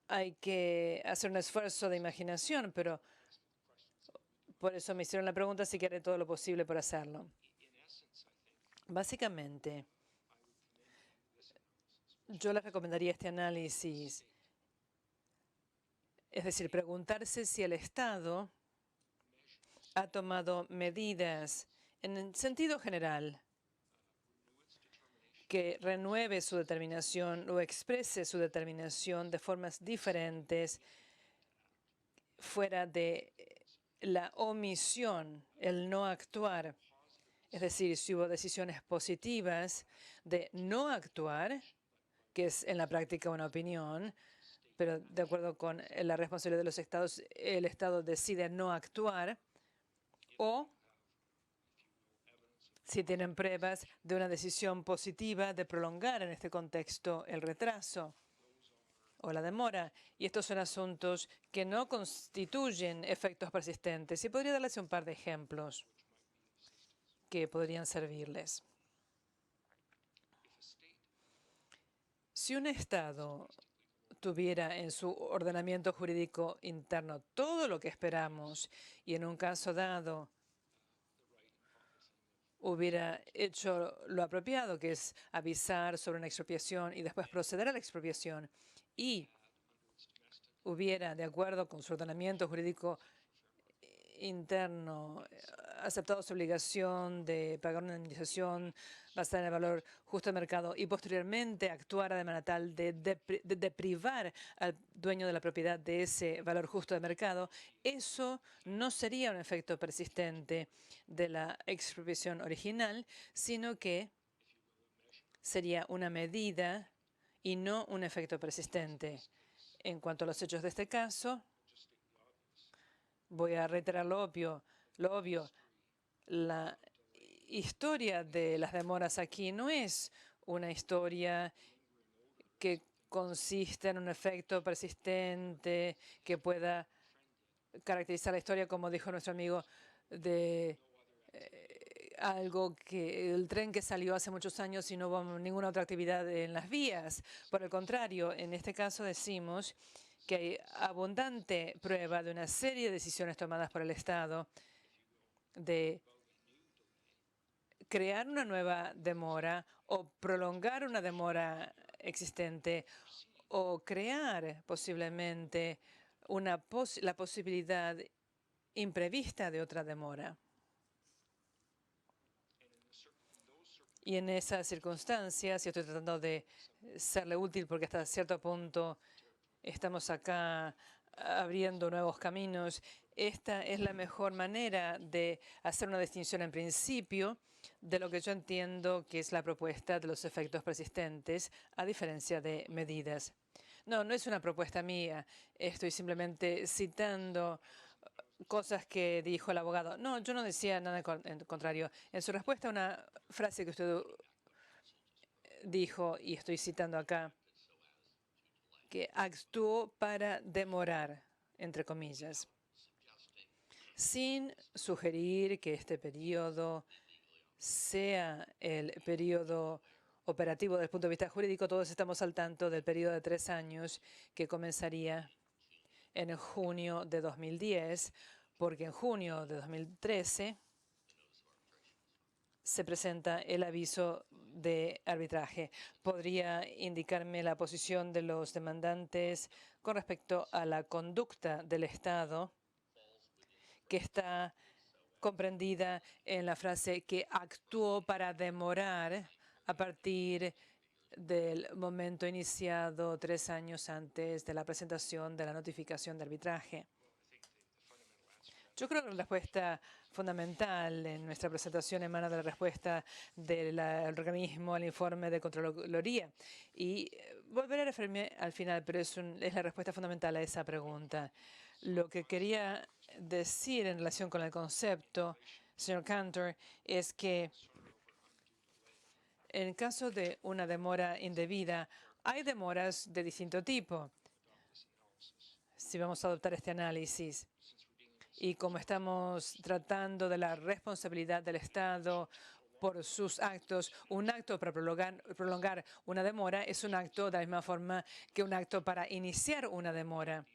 Hay que hacer un esfuerzo de imaginación, pero por eso me hicieron la pregunta si quiere todo lo posible por hacerlo. Básicamente, yo les recomendaría este análisis, es decir, preguntarse si el Estado ha tomado medidas en el sentido general que renueve su determinación o exprese su determinación de formas diferentes fuera de la omisión, el no actuar. Es decir, si hubo decisiones positivas de no actuar, que es en la práctica una opinión, pero de acuerdo con la responsabilidad de los estados, el Estado decide no actuar, o si tienen pruebas de una decisión positiva de prolongar en este contexto el retraso o la demora. Y estos son asuntos que no constituyen efectos persistentes. Y podría darles un par de ejemplos que podrían servirles. Si un Estado tuviera en su ordenamiento jurídico interno todo lo que esperamos y en un caso dado hubiera hecho lo apropiado, que es avisar sobre una expropiación y después proceder a la expropiación, y hubiera, de acuerdo con su ordenamiento jurídico interno, aceptado su obligación de pagar una indemnización basada en el valor justo de mercado y posteriormente actuara de manera tal de privar al dueño de la propiedad de ese valor justo de mercado, eso no sería un efecto persistente de la expropiación original, sino que sería una medida y no un efecto persistente. En cuanto a los hechos de este caso, voy a reiterar lo obvio. La historia de las demoras aquí no es una historia que consiste en un efecto persistente que pueda caracterizar la historia, como dijo nuestro amigo, de algo que el tren que salió hace muchos años y no hubo ninguna otra actividad en las vías. Por el contrario, en este caso decimos que hay abundante prueba de una serie de decisiones tomadas por el Estado de crear una nueva demora o prolongar una demora existente o crear posiblemente la posibilidad imprevista de otra demora. Y en esas circunstancias, y estoy tratando de serle útil porque hasta cierto punto estamos acá abriendo nuevos caminos, esta es la mejor manera de hacer una distinción en principio de lo que yo entiendo que es la propuesta de los efectos persistentes, a diferencia de medidas. No, no es una propuesta mía. Estoy simplemente citando cosas que dijo el abogado. No, yo no decía nada en contrario. En su respuesta a una frase que usted dijo, y estoy citando acá, que actuó para demorar, entre comillas, sin sugerir que este periodo sea el periodo operativo desde el punto de vista jurídico. Todos estamos al tanto del periodo de 3 años que comenzaría en junio de 2010, porque en junio de 2013 se presenta el aviso de arbitraje. ¿Podría indicarme la posición de los demandantes con respecto a la conducta del Estado que está comprendida en la frase que actuó para demorar a partir del momento iniciado 3 años antes de la presentación de la notificación de arbitraje? Yo creo que la respuesta fundamental en nuestra presentación emana de la respuesta del organismo al informe de Contraloría. Y volveré a referirme al final, pero es la respuesta fundamental a esa pregunta. Lo que quería decir en relación con el concepto, señor Cantor, es que en caso de una demora indebida, hay demoras de distinto tipo. Si vamos a adoptar este análisis, y como estamos tratando de la responsabilidad del Estado por sus actos, un acto para prolongar una demora es un acto de la misma forma que un acto para iniciar una demora.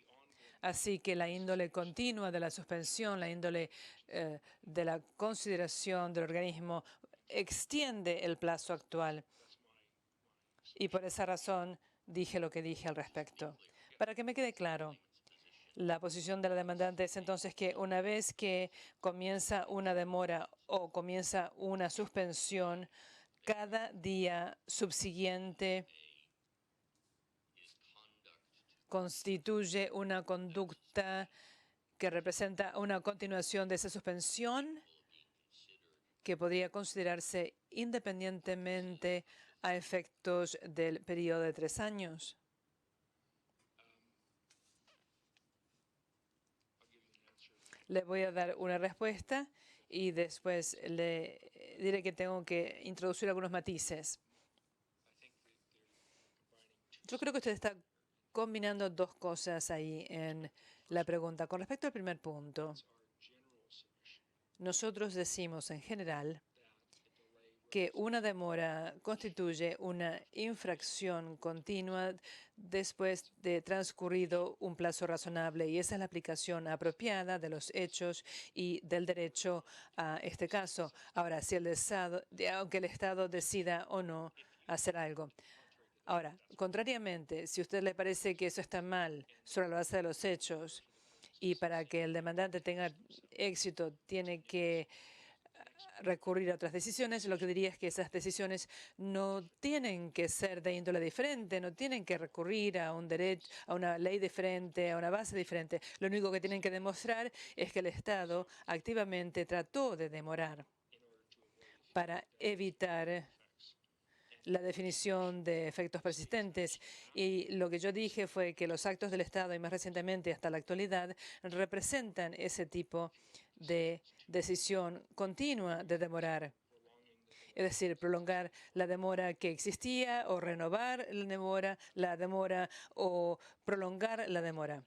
Así que la índole continua de la suspensión, la índole de la consideración del organismo extiende el plazo actual. Y por esa razón dije lo que dije al respecto. Para que me quede claro, la posición de la demandante es entonces que una vez que comienza una demora o comienza una suspensión, cada día subsiguiente constituye una conducta que representa una continuación de esa suspensión que podría considerarse independientemente a efectos del periodo de 3 años. Le voy a dar una respuesta y después le diré que tengo que introducir algunos matices. Yo creo que usted está combinando dos cosas ahí en la pregunta. Con respecto al primer punto, nosotros decimos en general que una demora constituye una infracción continua después de transcurrido un plazo razonable, y esa es la aplicación apropiada de los hechos y del derecho a este caso. Ahora, si aunque el Estado decida o no hacer algo. Ahora, contrariamente, si a usted le parece que eso está mal sobre la base de los hechos y para que el demandante tenga éxito tiene que recurrir a otras decisiones, lo que diría es que esas decisiones no tienen que ser de índole diferente, no tienen que recurrir a un derecho, a una ley diferente, a una base diferente. Lo único que tienen que demostrar es que el Estado activamente trató de demorar para evitar la definición de efectos persistentes. Y lo que yo dije fue que los actos del Estado, y más recientemente hasta la actualidad, representan ese tipo de decisión continua de demorar. Es decir, prolongar la demora que existía o renovar la demora o prolongar la demora.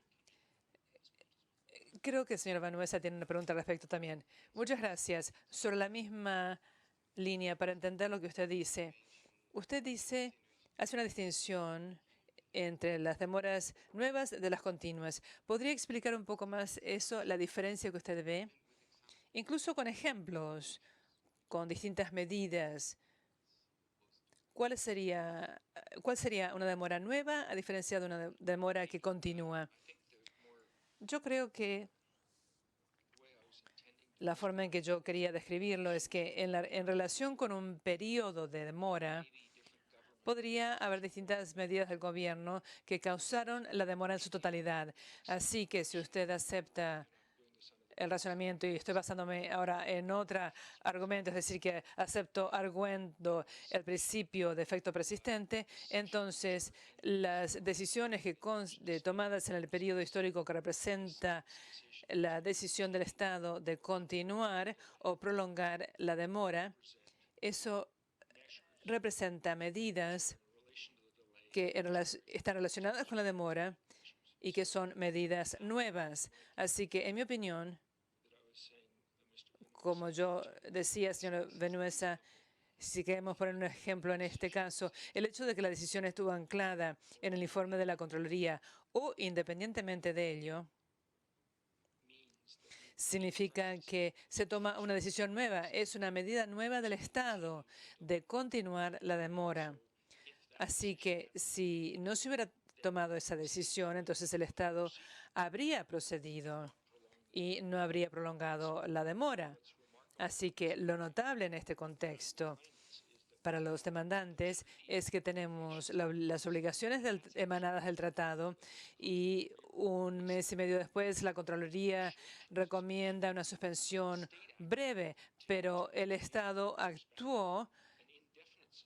Creo que el señor Vanuesa tiene una pregunta al respecto también. Muchas gracias. Sobre la misma línea, para entender lo que usted dice. Usted hace una distinción entre las demoras nuevas de las continuas. ¿Podría explicar un poco más eso, la diferencia que usted ve? Incluso con ejemplos, con distintas medidas. ¿Cuál sería una demora nueva a diferencia de una demora que continúa? Yo creo que la forma en que yo quería describirlo es que en relación con un periodo de demora, podría haber distintas medidas del gobierno que causaron la demora en su totalidad. Así que si usted acepta el razonamiento, y estoy basándome ahora en otro argumento, es decir, que acepto arguendo el principio de efecto persistente, entonces las decisiones tomadas en el periodo histórico que representa la decisión del Estado de continuar o prolongar la demora, eso representa medidas que están relacionadas con la demora y que son medidas nuevas. Así que, en mi opinión, como yo decía, señor Venuesa, si queremos poner un ejemplo en este caso, el hecho de que la decisión estuvo anclada en el informe de la Contraloría o independientemente de ello, significa que se toma una decisión nueva. Es una medida nueva del Estado de continuar la demora. Así que si no se hubiera tomado esa decisión, entonces el Estado habría procedido y no habría prolongado la demora. Así que lo notable en este contexto para los demandantes es que tenemos las obligaciones emanadas del tratado y un mes y medio después la Contraloría recomienda una suspensión breve, pero el Estado actuó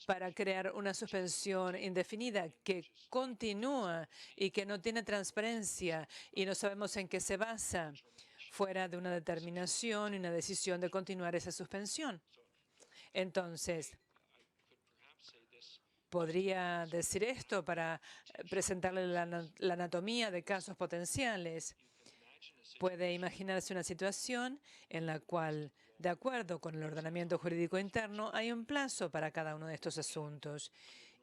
para crear una suspensión indefinida que continúa y que no tiene transparencia y no sabemos en qué se basa, fuera de una determinación y una decisión de continuar esa suspensión. Entonces, podría decir esto para presentarle la anatomía de casos potenciales. Puede imaginarse una situación en la cual, de acuerdo con el ordenamiento jurídico interno, hay un plazo para cada uno de estos asuntos.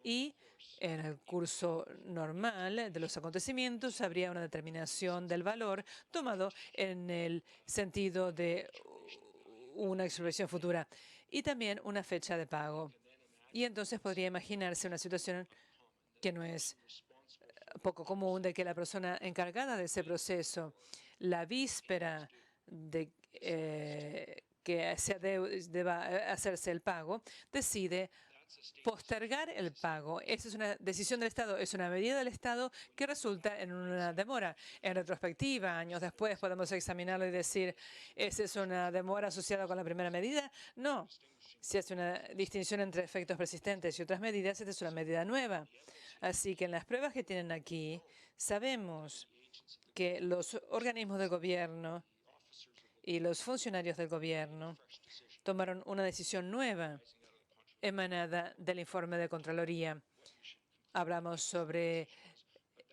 Y en el curso normal de los acontecimientos habría una determinación del valor tomado en el sentido de una expropiación futura y también una fecha de pago. Y entonces podría imaginarse una situación que no es poco común, de que la persona encargada de ese proceso, la víspera de que deba hacerse el pago, decide postergar el pago. Esa es una decisión del Estado, es una medida del Estado que resulta en una demora. En retrospectiva, años después, podemos examinarlo y decir, ¿esa es una demora asociada con la primera medida? No. Si hace una distinción entre efectos persistentes y otras medidas, esta es una medida nueva. Así que en las pruebas que tienen aquí, sabemos que los organismos del gobierno y los funcionarios del gobierno tomaron una decisión nueva emanada del informe de Contraloría. Hablamos sobre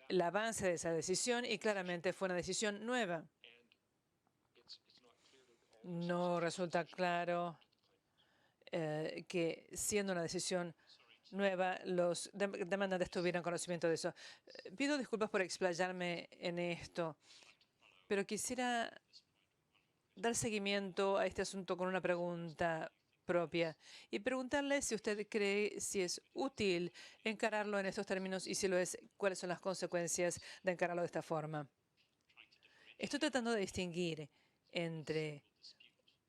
el avance de esa decisión y claramente fue una decisión nueva. No resulta claro que siendo una decisión nueva, los demandantes tuvieran conocimiento de eso. Pido disculpas por explayarme en esto, pero quisiera dar seguimiento a este asunto con una pregunta propia y preguntarle si usted cree si es útil encararlo en estos términos y si lo es, cuáles son las consecuencias de encararlo de esta forma. Estoy tratando de distinguir entre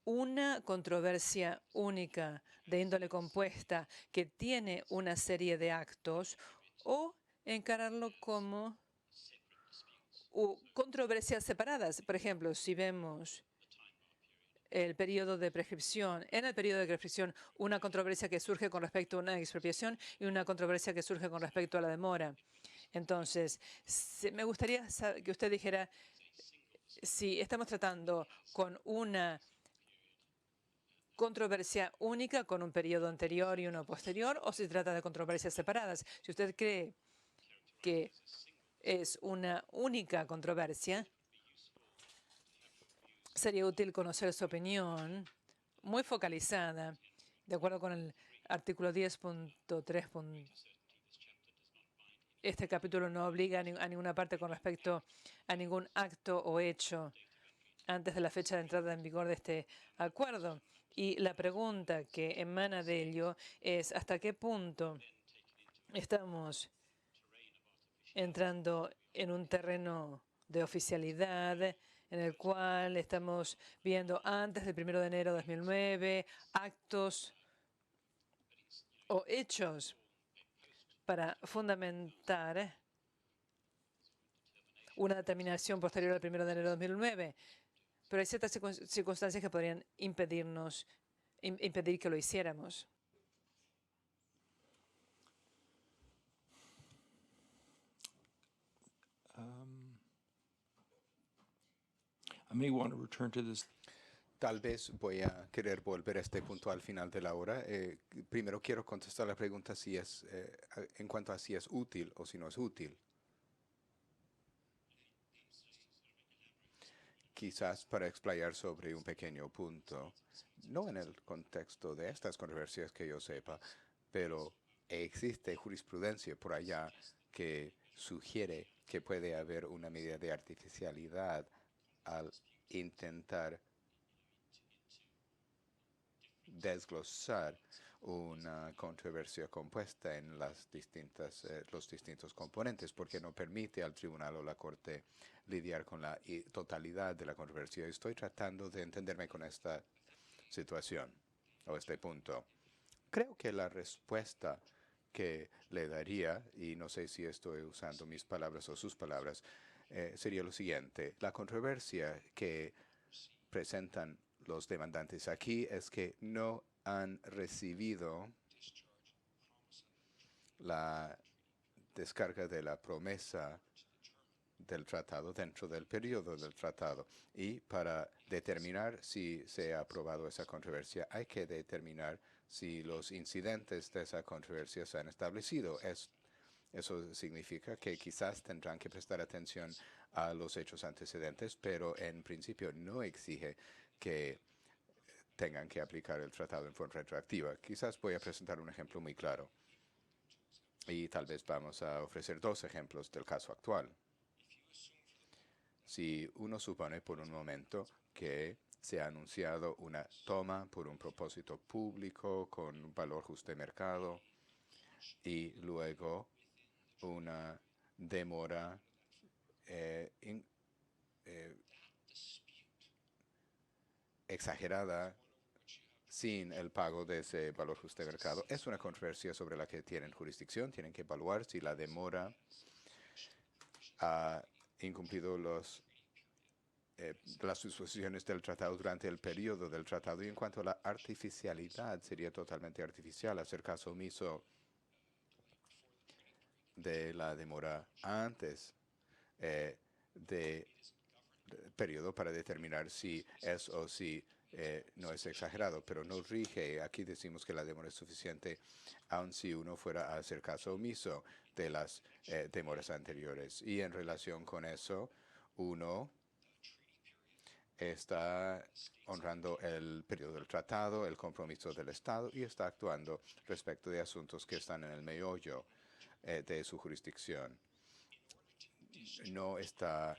una controversia única de índole compuesta que tiene una serie de actos o encararlo como controversias separadas. Por ejemplo, si vemos el periodo de prescripción, en el periodo de prescripción, una controversia que surge con respecto a una expropiación y una controversia que surge con respecto a la demora. Entonces, me gustaría que usted dijera si estamos tratando con una controversia única con un periodo anterior y uno posterior, o si se trata de controversias separadas. Si usted cree que es una única controversia, sería útil conocer su opinión muy focalizada, de acuerdo con el artículo 10.3. Este capítulo no obliga a ninguna parte con respecto a ningún acto o hecho antes de la fecha de entrada en vigor de este acuerdo. Y la pregunta que emana de ello es hasta qué punto estamos entrando en un terreno de oficialidad en el cual estamos viendo antes del 1 de enero de 2009 actos o hechos para fundamentar una determinación posterior al 1 de enero de 2009. Pero hay ciertas circunstancias que podrían impedir que lo hiciéramos. I may want to return to this. Tal vez voy a querer volver a este punto al final de la hora. Primero quiero contestar la pregunta si es, en cuanto a si es útil o si no es útil. Quizás para explayar sobre un pequeño punto, no en el contexto de estas controversias que yo sepa, pero existe jurisprudencia por allá que sugiere que puede haber una medida de artificialidad al intentar desglosar una controversia compuesta en los distintos componentes, porque no permite al tribunal o la corte lidiar con la totalidad de la controversia. Estoy tratando de entenderme con esta situación o este punto. Creo que la respuesta que le daría, y no sé si estoy usando mis palabras o sus palabras, sería lo siguiente. La controversia que presentan los demandantes aquí es que no han recibido la descarga de la promesa del tratado dentro del periodo del tratado. Y para determinar si se ha aprobado esa controversia, hay que determinar si los incidentes de esa controversia se han establecido. Eso significa que quizás tendrán que prestar atención a los hechos antecedentes, pero en principio no exige que tengan que aplicar el tratado en forma retroactiva. Quizás voy a presentar un ejemplo muy claro. Y tal vez vamos a ofrecer dos ejemplos del caso actual. Si uno supone por un momento que se ha anunciado una toma por un propósito público con valor justo de mercado y luego una demora exagerada sin el pago de ese valor justo de mercado. Es una controversia sobre la que tienen jurisdicción, tienen que evaluar si la demora ha incumplido las disposiciones del tratado durante el periodo del tratado. Y en cuanto a la artificialidad, sería totalmente artificial hacer caso omiso de la demora antes del periodo para determinar si es o si no es exagerado, pero no rige. Aquí decimos que la demora es suficiente aun si uno fuera a hacer caso omiso de las demoras anteriores. Y en relación con eso, uno está honrando el periodo del tratado, el compromiso del Estado y está actuando respecto de asuntos que están en el meollo de su jurisdicción. No está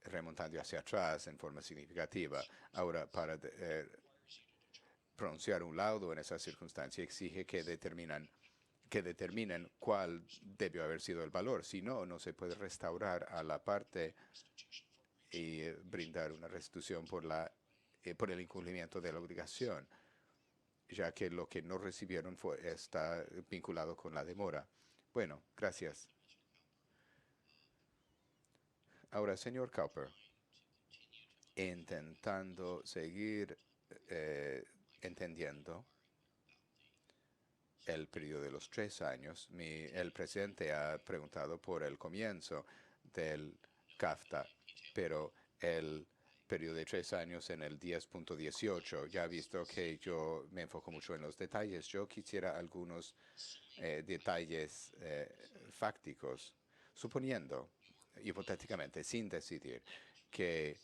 remontando hacia atrás en forma significativa. Ahora, para pronunciar un laudo en esa circunstancia exige que determinen cuál debió haber sido el valor. Si no, no se puede restaurar a la parte y brindar una restitución por el incumplimiento de la obligación, ya que lo que no recibieron está vinculado con la demora. Bueno, gracias. Ahora, señor Cowper, intentando seguir entendiendo el periodo de los 3 años, el presidente ha preguntado por el comienzo del CAFTA, pero el periodo de 3 años en el 10.18, ya ha visto que yo me enfoco mucho en los detalles. Yo quisiera algunos detalles fácticos, suponiendo, hipotéticamente, sin decidir, que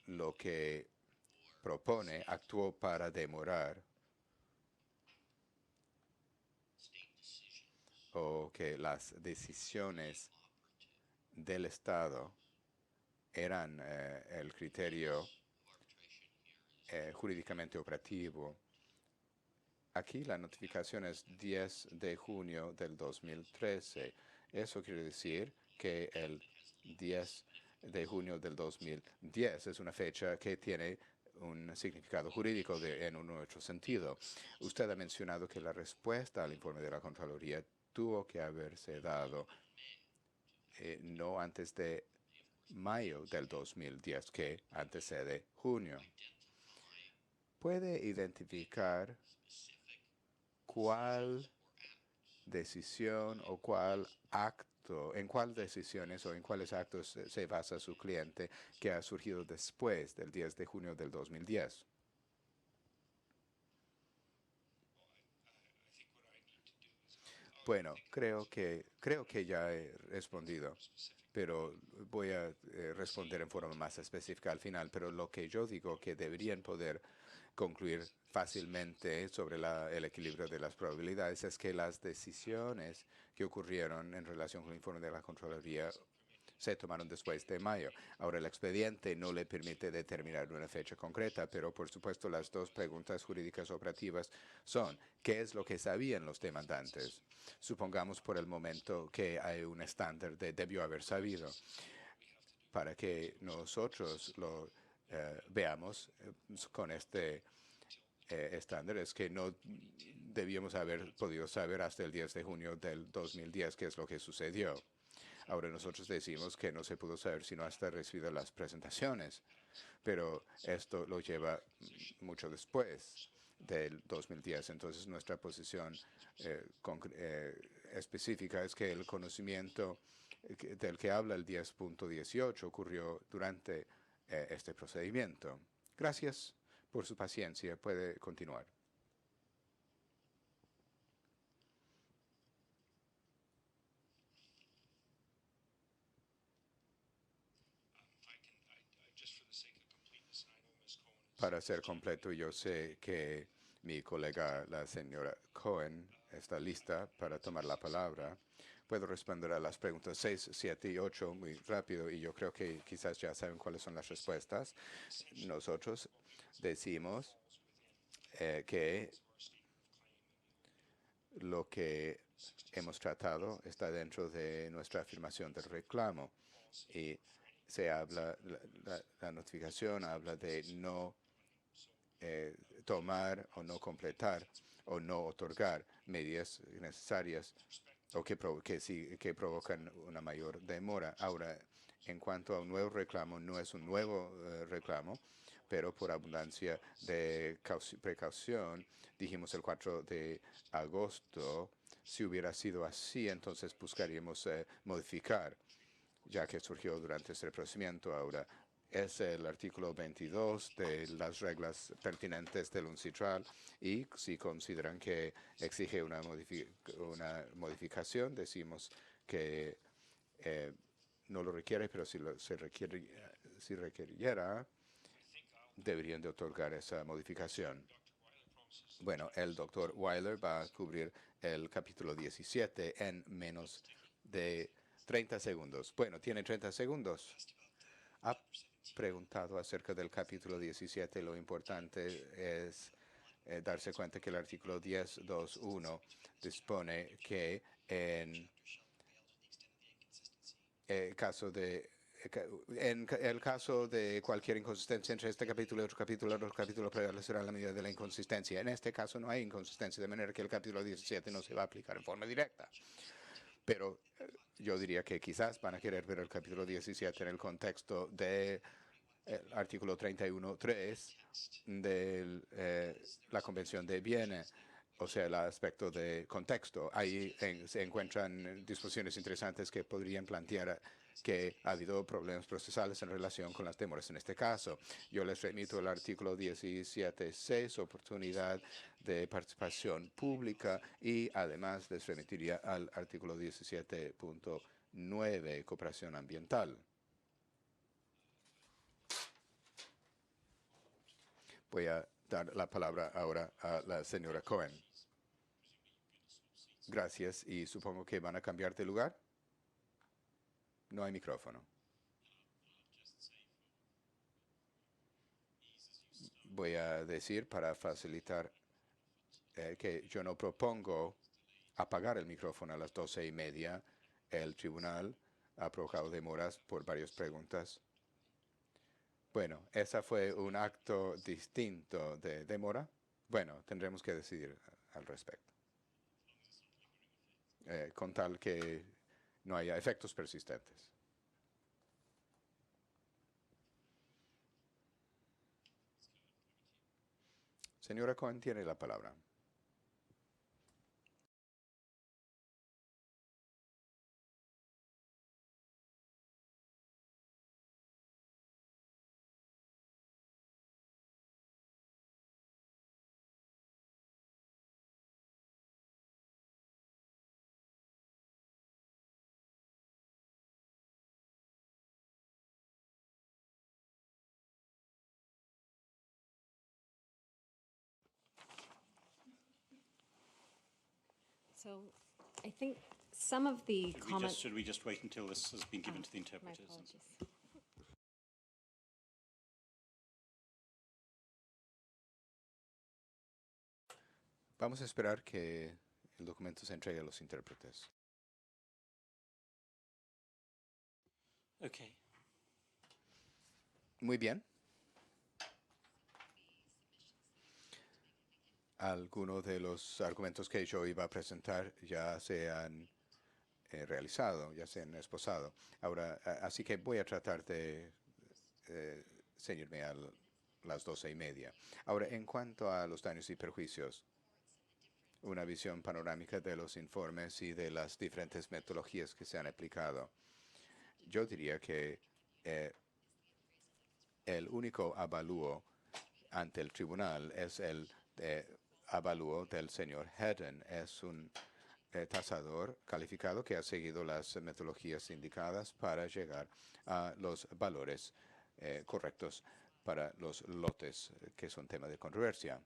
lo que propone actuó para demorar o que las decisiones del Estado eran el criterio jurídicamente operativo. Aquí la notificación es 10 de junio del 2013. Eso quiere decir que el 10 de junio del 2010. Es una fecha que tiene un significado jurídico en un otro sentido. Usted ha mencionado que la respuesta al informe de la Contraloría tuvo que haberse dado no antes de mayo del 2010, que antecede junio. ¿Puede identificar cuál decisión o cuál acto, en cuáles decisiones o en cuáles actos se basa su cliente que ha surgido después del 10 de junio del 2010? Bueno, creo que ya he respondido, pero voy a responder en forma más específica al final. Pero lo que yo digo que deberían poder concluir fácilmente sobre el equilibrio de las probabilidades es que las decisiones que ocurrieron en relación con el informe de la Contraloría se tomaron después de mayo. Ahora, el expediente no le permite determinar una fecha concreta, pero por supuesto las dos preguntas jurídicas operativas son: ¿qué es lo que sabían los demandantes? Supongamos por el momento que hay un estándar de debió haber sabido. Para que nosotros lo veamos con este estándar, es que no debíamos haber podido saber hasta el 10 de junio del 2010 qué es lo que sucedió. Ahora nosotros decimos que no se pudo saber sino hasta recibidas las presentaciones, pero esto lo lleva mucho después del 2010. Entonces nuestra posición específica es que el conocimiento del que habla el 10.18 ocurrió durante este procedimiento. Gracias por su paciencia. Puede continuar. Para ser completo, yo sé que mi colega, la señora Cohen, está lista para tomar la palabra. Puedo responder a las preguntas 6, 7 y 8 muy rápido, y yo creo que quizás ya saben cuáles son las respuestas. Nosotros decimos que lo que hemos tratado está dentro de nuestra afirmación del reclamo, y se habla, la notificación habla de no tomar o no completar o no otorgar medidas necesarias o que provocan una mayor demora. Ahora, en cuanto a un nuevo reclamo, no es un nuevo reclamo, pero por abundancia de precaución, dijimos el 4 de agosto, si hubiera sido así, entonces buscaríamos modificar, ya que surgió durante este procedimiento. Ahora, es el artículo 22 de las reglas pertinentes del UNCITRAL, y si consideran que exige una modificación, decimos que no lo requiere, pero si requiriera, deberían de otorgar esa modificación. Bueno, el doctor Weiler va a cubrir el capítulo 17 en menos de 30 segundos. Bueno, tiene 30 segundos. Ha preguntado acerca del capítulo 17. Lo importante es darse cuenta que el artículo 10.2.1 dispone que en el caso de cualquier inconsistencia entre este capítulo y otro capítulo prevalecerá la medida de la inconsistencia. En este caso no hay inconsistencia, de manera que el capítulo 17 no se va a aplicar en forma directa. Pero yo diría que quizás van a querer ver el capítulo 17 en el contexto del artículo 31.3 de la Convención de Viena, o sea, el aspecto de contexto. Ahí se encuentran disposiciones interesantes que podrían plantear que ha habido problemas procesales en relación con las demoras en este caso. Yo les remito el artículo 17.6, oportunidad de participación pública, y además les remitiría al artículo 17.9, cooperación ambiental. Voy a dar la palabra ahora a la señora Cohen. Gracias, y supongo que van a cambiar de lugar. No hay micrófono. Voy a decir, para facilitar, que yo no propongo apagar el micrófono a las 12:30. El tribunal ha provocado demoras por varias preguntas. Bueno, esa fue un acto distinto de demora. Bueno, tendremos que decidir al respecto. Con tal que no haya efectos persistentes. Señora Cohen tiene la palabra. So I think some of the comments. Should we just wait until this has been given to the My interpreters? apologies. Vamos a esperar que el documento se entregue a los intérpretes. Okay. Muy bien. Algunos de los argumentos que yo iba a presentar ya se han realizado, ya se han esposado. Ahora, así que voy a tratar de ceñirme a las 12:30. Ahora, en cuanto a los daños y perjuicios, una visión panorámica de los informes y de las diferentes metodologías que se han aplicado. Yo diría que el único avalúo ante el tribunal es el avalúo del señor Hedden. Es un tasador calificado que ha seguido las metodologías indicadas para llegar a los valores correctos para los lotes que son tema de controversia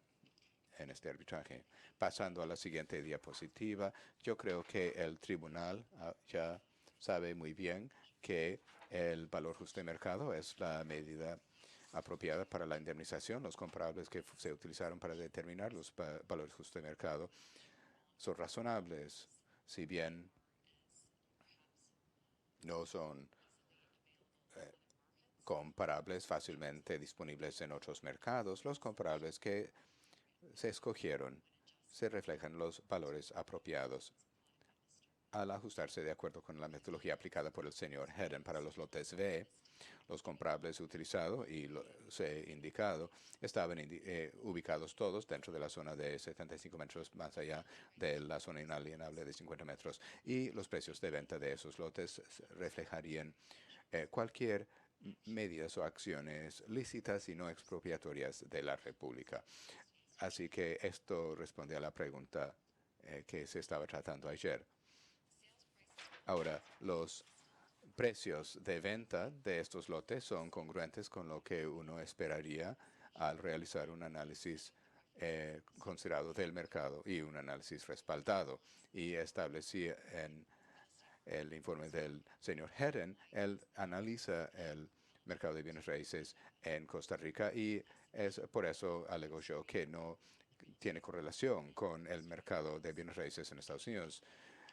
en este arbitraje. Pasando a la siguiente diapositiva, yo creo que el tribunal ya sabe muy bien que el valor justo de mercado es la medida apropiada para la indemnización. Los comparables que se utilizaron para determinar los valores justos de mercado son razonables, si bien no son comparables fácilmente disponibles en otros mercados. Los comparables que se escogieron se reflejan los valores apropiados al ajustarse de acuerdo con la metodología aplicada por el señor Hedden para los lotes B. Los comparables utilizados y los indicado estaban ubicados todos dentro de la zona de 75 metros más allá de la zona inalienable de 50 metros y los precios de venta de esos lotes reflejarían cualquier medidas o acciones lícitas y no expropiatorias de la República. Así que esto responde a la pregunta que se estaba tratando ayer. Ahora, los precios de venta de estos lotes son congruentes con lo que uno esperaría al realizar un análisis considerado del mercado y un análisis respaldado. Y establecí en el informe del señor Hedden, él analiza el mercado de bienes raíces en Costa Rica y es por eso alego yo que no tiene correlación con el mercado de bienes raíces en Estados Unidos.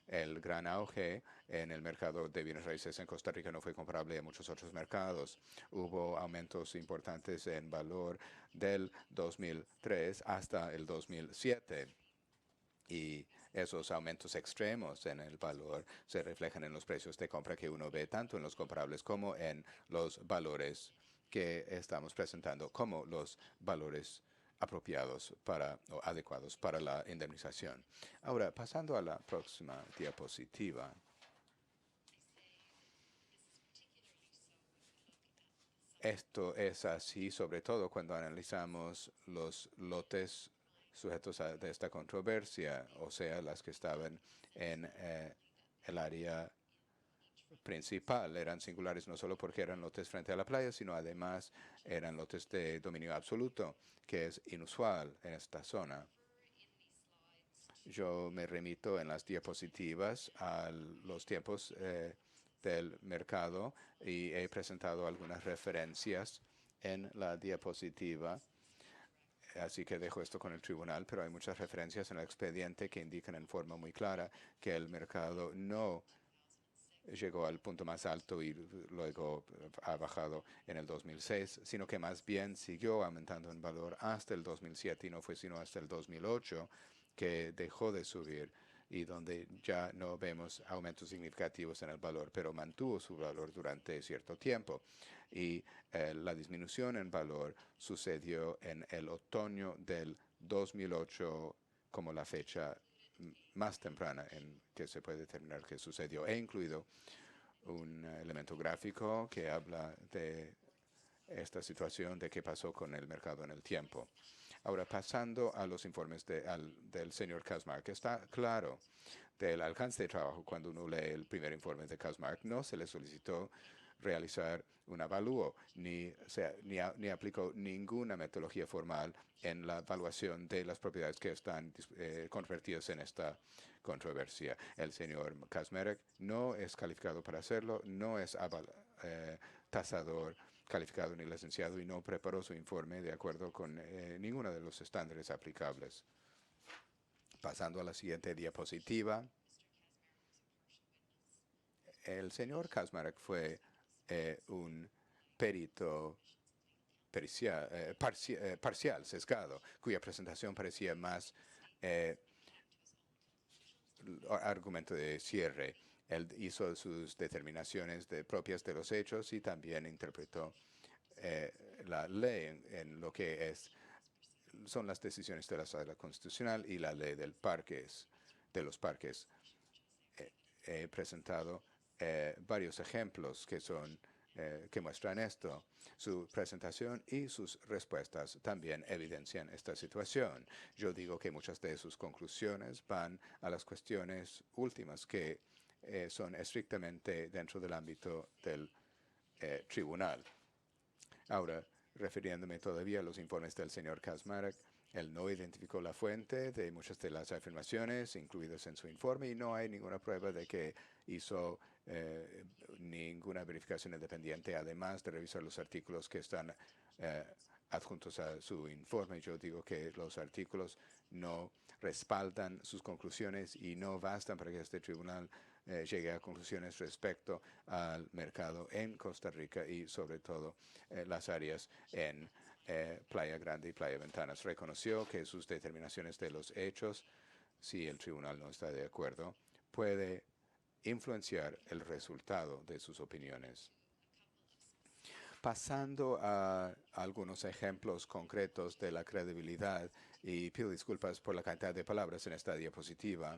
El gran auge en el mercado de bienes raíces en Costa Rica no fue comparable a muchos otros mercados. Hubo aumentos importantes en valor del 2003 hasta el 2007. Y esos aumentos extremos en el valor se reflejan en los precios de compra que uno ve tanto en los comparables como en los valores que estamos presentando como los valores apropiados o adecuados para la indemnización. Ahora, pasando a la próxima diapositiva. Esto es así, sobre todo cuando analizamos los lotes sujetos a esta controversia, o sea, las que estaban en el área principal. Eran singulares no solo porque eran lotes frente a la playa, sino además eran lotes de dominio absoluto, que es inusual en esta zona. Yo me remito en las diapositivas a los tiempos del mercado y he presentado algunas referencias en la diapositiva. Así que dejo esto con el tribunal, pero hay muchas referencias en el expediente que indican en forma muy clara que el mercado no llegó al punto más alto y luego ha bajado en el 2006, sino que más bien siguió aumentando en valor hasta el 2007 y no fue sino hasta el 2008 que dejó de subir y donde ya no vemos aumentos significativos en el valor, pero mantuvo su valor durante cierto tiempo. Y la disminución en valor sucedió en el otoño del 2008 como la fecha más temprana en que se puede determinar qué sucedió. He incluido un elemento gráfico que habla de esta situación de qué pasó con el mercado en el tiempo. Ahora, pasando a los informes del señor Kazmark, está claro del alcance de trabajo cuando uno lee el primer informe de Kazmark. No se le solicitó realizar un avalúo, ni aplicó ninguna metodología formal en la evaluación de las propiedades que están convertidas en esta controversia. El señor Kazmarek no es calificado para hacerlo, no es tasador calificado ni licenciado y no preparó su informe de acuerdo con ninguno de los estándares aplicables. Pasando a la siguiente diapositiva. El señor Kazmarek fue un perito parcial, sesgado, cuya presentación parecía más argumento de cierre. Él hizo sus determinaciones propias de los hechos y también interpretó la ley en lo que son las decisiones de la Sala Constitucional y la ley de los parques. He presentado varios ejemplos que muestran esto. Su presentación y sus respuestas también evidencian esta situación. Yo digo que muchas de sus conclusiones van a las cuestiones últimas que son estrictamente dentro del ámbito del tribunal. Ahora, refiriéndome todavía a los informes del señor Kazmarek, él no identificó la fuente de muchas de las afirmaciones incluidas en su informe y no hay ninguna prueba de que hizo ninguna verificación independiente, además de revisar los artículos que están adjuntos a su informe. Yo digo que los artículos no respaldan sus conclusiones y no bastan para que este tribunal llegue a conclusiones respecto al mercado en Costa Rica y sobre todo las áreas en Playa Grande y Playa Ventanas. Reconoció que sus determinaciones de los hechos, si el tribunal no está de acuerdo, puede influenciar el resultado de sus opiniones. Pasando a algunos ejemplos concretos de la credibilidad, y pido disculpas por la cantidad de palabras en esta diapositiva,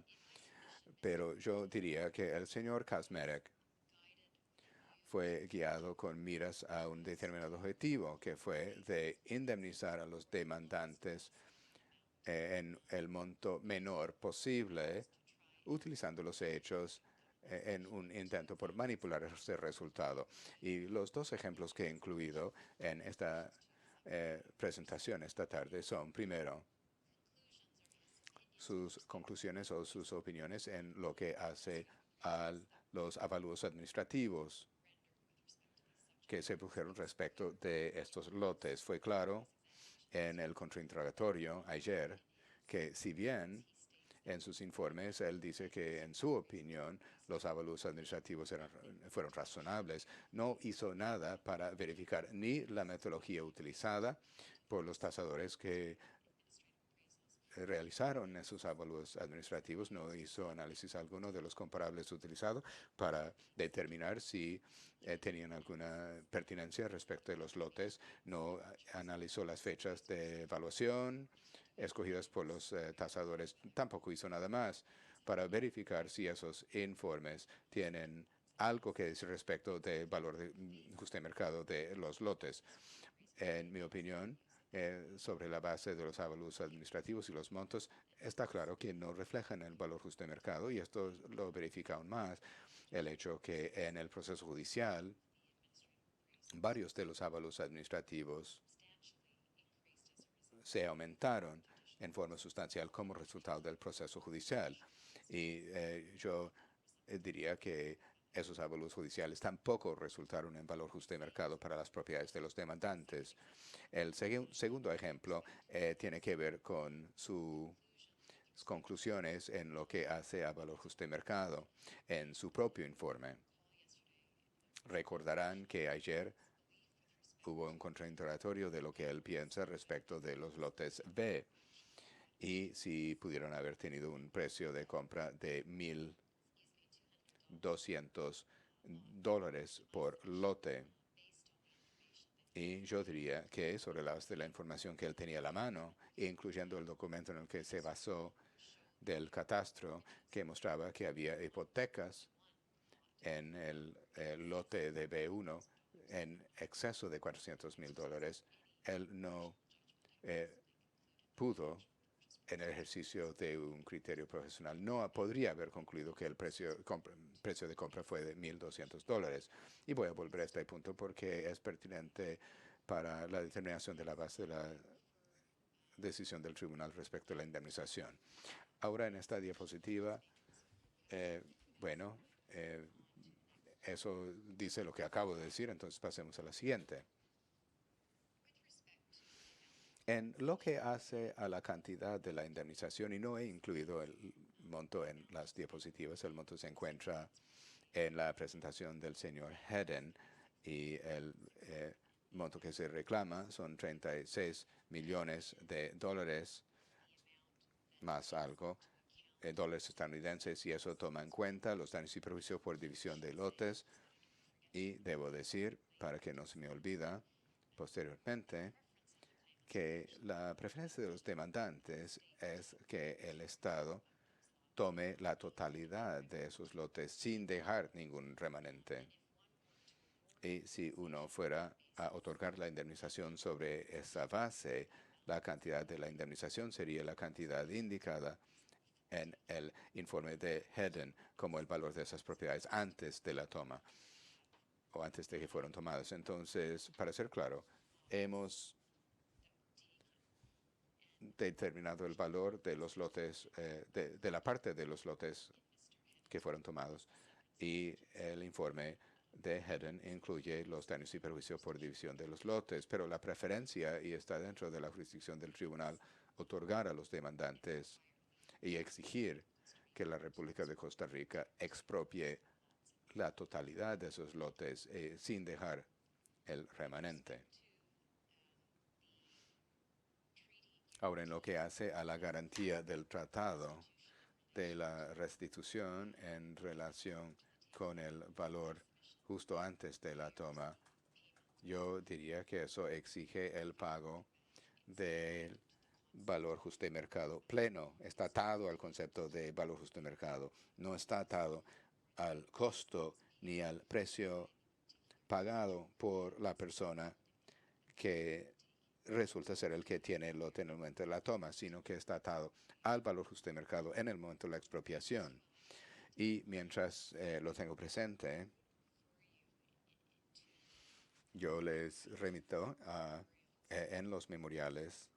pero yo diría que el señor Kazmarek fue guiado con miras a un determinado objetivo, que fue de indemnizar a los demandantes en el monto menor posible, utilizando los hechos en un intento por manipular ese resultado. Y los dos ejemplos que he incluido en esta presentación esta tarde son, primero, sus conclusiones o sus opiniones en lo que hace a los avalúos administrativos que se produjeron respecto de estos lotes. Fue claro en el contrainterrogatorio ayer que si bien en sus informes él dice que en su opinión los avalúos administrativos fueron razonables, no hizo nada para verificar ni la metodología utilizada por los tasadores que realizaron esos avalúos administrativos, no hizo análisis alguno de los comparables utilizados para determinar si tenían alguna pertinencia respecto de los lotes, no analizó las fechas de evaluación escogidas por los tasadores, tampoco hizo nada más para verificar si esos informes tienen algo que decir respecto del valor de ajuste de mercado de los lotes. En mi opinión, sobre la base de los avalúos administrativos y los montos, está claro que no reflejan el valor justo de mercado y esto lo verifica aún más el hecho que en el proceso judicial varios de los avalúos administrativos se aumentaron en forma sustancial como resultado del proceso judicial. Y yo diría que esos avalúos judiciales tampoco resultaron en valor justo de mercado para las propiedades de los demandantes. El segundo ejemplo tiene que ver con sus conclusiones en lo que hace a valor justo de mercado en su propio informe. recordarán que ayer hubo un contrainterrogatorio de lo que él piensa respecto de los lotes B y si pudieron haber tenido un precio de compra de $1,200 por lote. Y yo diría que sobre la base de la información que él tenía a la mano, incluyendo el documento en el que se basó del catastro, que mostraba que había hipotecas en el lote de B1 en exceso de $400,000, él no pudo, en el ejercicio de un criterio profesional, no podría haber concluido que el precio de compra fue de $1,200. Y voy a volver a este punto porque es pertinente para la determinación de la base de la decisión del tribunal respecto a la indemnización. Ahora en esta diapositiva, eso dice lo que acabo de decir, entonces pasemos a la siguiente. En lo que hace a la cantidad de la indemnización, y no he incluido el monto en las diapositivas, el monto se encuentra en la presentación del señor Hedden y el monto que se reclama son $36 millones más algo, dólares estadounidenses, y eso toma en cuenta los daños y perjuicios por división de lotes. Y debo decir, para que no se me olvida posteriormente, que la preferencia de los demandantes es que el Estado tome la totalidad de esos lotes sin dejar ningún remanente. Y si uno fuera a otorgar la indemnización sobre esa base, la cantidad de la indemnización sería la cantidad indicada en el informe de Hedden como el valor de esas propiedades antes de la toma o antes de que fueron tomadas. Entonces, para ser claro, hemos determinado el valor de los lotes, de la parte de los lotes que fueron tomados, y el informe de Hedden incluye los daños y perjuicios por división de los lotes, pero la preferencia, y está dentro de la jurisdicción del tribunal, otorgar a los demandantes y exigir que la República de Costa Rica expropie la totalidad de esos lotes sin dejar el remanente. Ahora, en lo que hace a la garantía del tratado de la restitución en relación con el valor justo antes de la toma, yo diría que eso exige el pago del valor justo de mercado pleno. Está atado al concepto de valor justo de mercado. No está atado al costo ni al precio pagado por la persona que resulta ser el que tiene el lote en el momento de la toma, sino que está atado al valor justo de mercado en el momento de la expropiación. Y mientras lo tengo presente, yo les remito en los memoriales